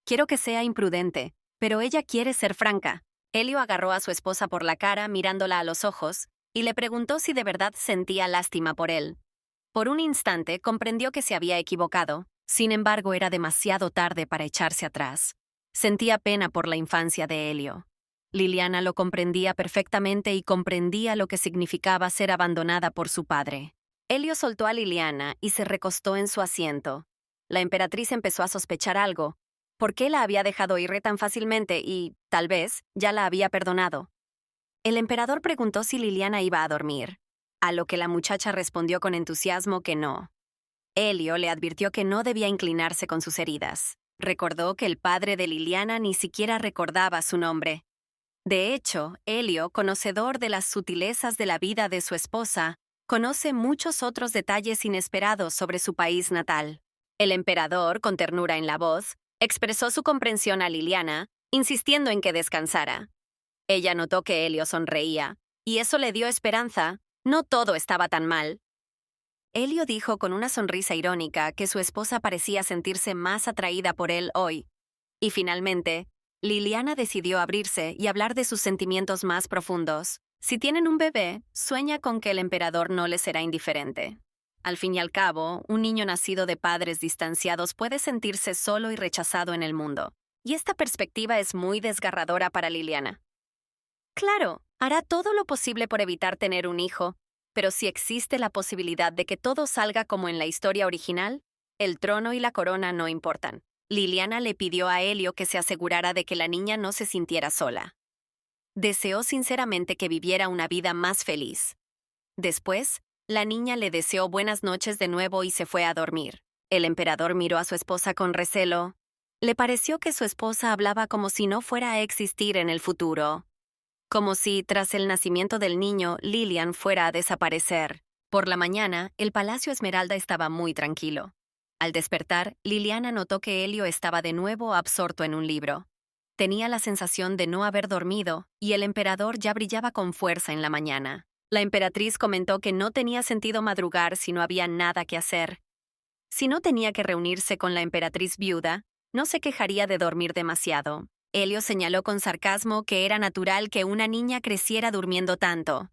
Quiero que sea imprudente, pero ella quiere ser franca. Helio agarró a su esposa por la cara, mirándola a los ojos, y le preguntó si de verdad sentía lástima por él. Por un instante comprendió que se había equivocado, sin embargo era demasiado tarde para echarse atrás. Sentía pena por la infancia de Helio. Liliana lo comprendía perfectamente y comprendía lo que significaba ser abandonada por su padre. Helio soltó a Liliana y se recostó en su asiento. La emperatriz empezó a sospechar algo. ¿Por qué la había dejado ir tan fácilmente y, tal vez, ya la había perdonado? El emperador preguntó si Liliana iba a dormir, a lo que la muchacha respondió con entusiasmo que no. Helio le advirtió que no debía inclinarse con sus heridas. Recordó que el padre de Liliana ni siquiera recordaba su nombre. De hecho, Helio, conocedor de las sutilezas de la vida de su esposa, conoce muchos otros detalles inesperados sobre su país natal. El emperador, con ternura en la voz, expresó su comprensión a Liliana, insistiendo en que descansara. Ella notó que Helio sonreía, y eso le dio esperanza. No todo estaba tan mal. Helio dijo con una sonrisa irónica que su esposa parecía sentirse más atraída por él hoy. Y finalmente, Liliana decidió abrirse y hablar de sus sentimientos más profundos. Si tienen un bebé, sueña con que el emperador no le será indiferente. Al fin y al cabo, un niño nacido de padres distanciados puede sentirse solo y rechazado en el mundo. Y esta perspectiva es muy desgarradora para Liliana. Claro, hará todo lo posible por evitar tener un hijo, pero si existe la posibilidad de que todo salga como en la historia original, El trono y la corona no importan. Liliana le pidió a Helio que se asegurara de que la niña no se sintiera sola. Deseó sinceramente que viviera una vida más feliz. Después, la niña le deseó buenas noches de nuevo y se fue a dormir. El emperador miró a su esposa con recelo. Le pareció que su esposa hablaba como si no fuera a existir en el futuro. Como si, tras el nacimiento del niño, Lilian fuera a desaparecer. Por la mañana, el Palacio Esmeralda estaba muy tranquilo. Al despertar, Liliana notó que Helio estaba de nuevo absorto en un libro. Tenía la sensación de no haber dormido, y el emperador ya brillaba con fuerza en la mañana. La emperatriz comentó que no tenía sentido madrugar si no había nada que hacer. Si no tenía que reunirse con la emperatriz viuda, no se quejaría de dormir demasiado. Helio señaló con sarcasmo que era natural que una niña creciera durmiendo tanto.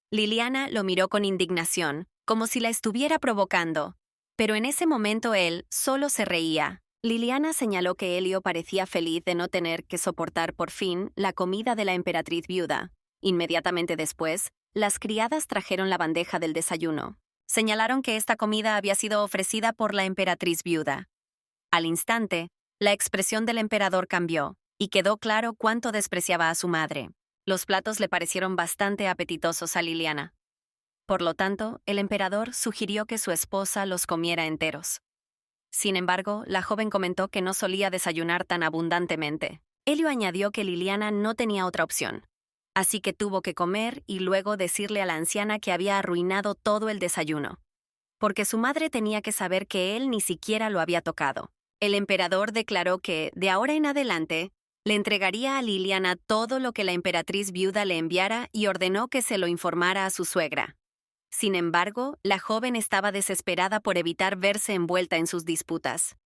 Liliana lo miró con indignación, como si la estuviera provocando, pero en ese momento él solo se reía. Liliana señaló que Helio parecía feliz de no tener que soportar por fin la comida de la emperatriz viuda. Inmediatamente después, las criadas trajeron la bandeja del desayuno. Señalaron que esta comida había sido ofrecida por la emperatriz viuda. Al instante, la expresión del emperador cambió, y quedó claro cuánto despreciaba a su madre. Los platos le parecieron bastante apetitosos a Liliana. Por lo tanto, el emperador sugirió que su esposa los comiera enteros. Sin embargo, la joven comentó que no solía desayunar tan abundantemente. Helio añadió que Liliana no tenía otra opción. Así que tuvo que comer y luego decirle a la anciana que había arruinado todo el desayuno, porque su madre tenía que saber que él ni siquiera lo había tocado. El emperador declaró que, de ahora en adelante, le entregaría a Liliana todo lo que la emperatriz viuda le enviara y ordenó que se lo informara a su suegra. Sin embargo, la joven estaba desesperada por evitar verse envuelta en sus disputas.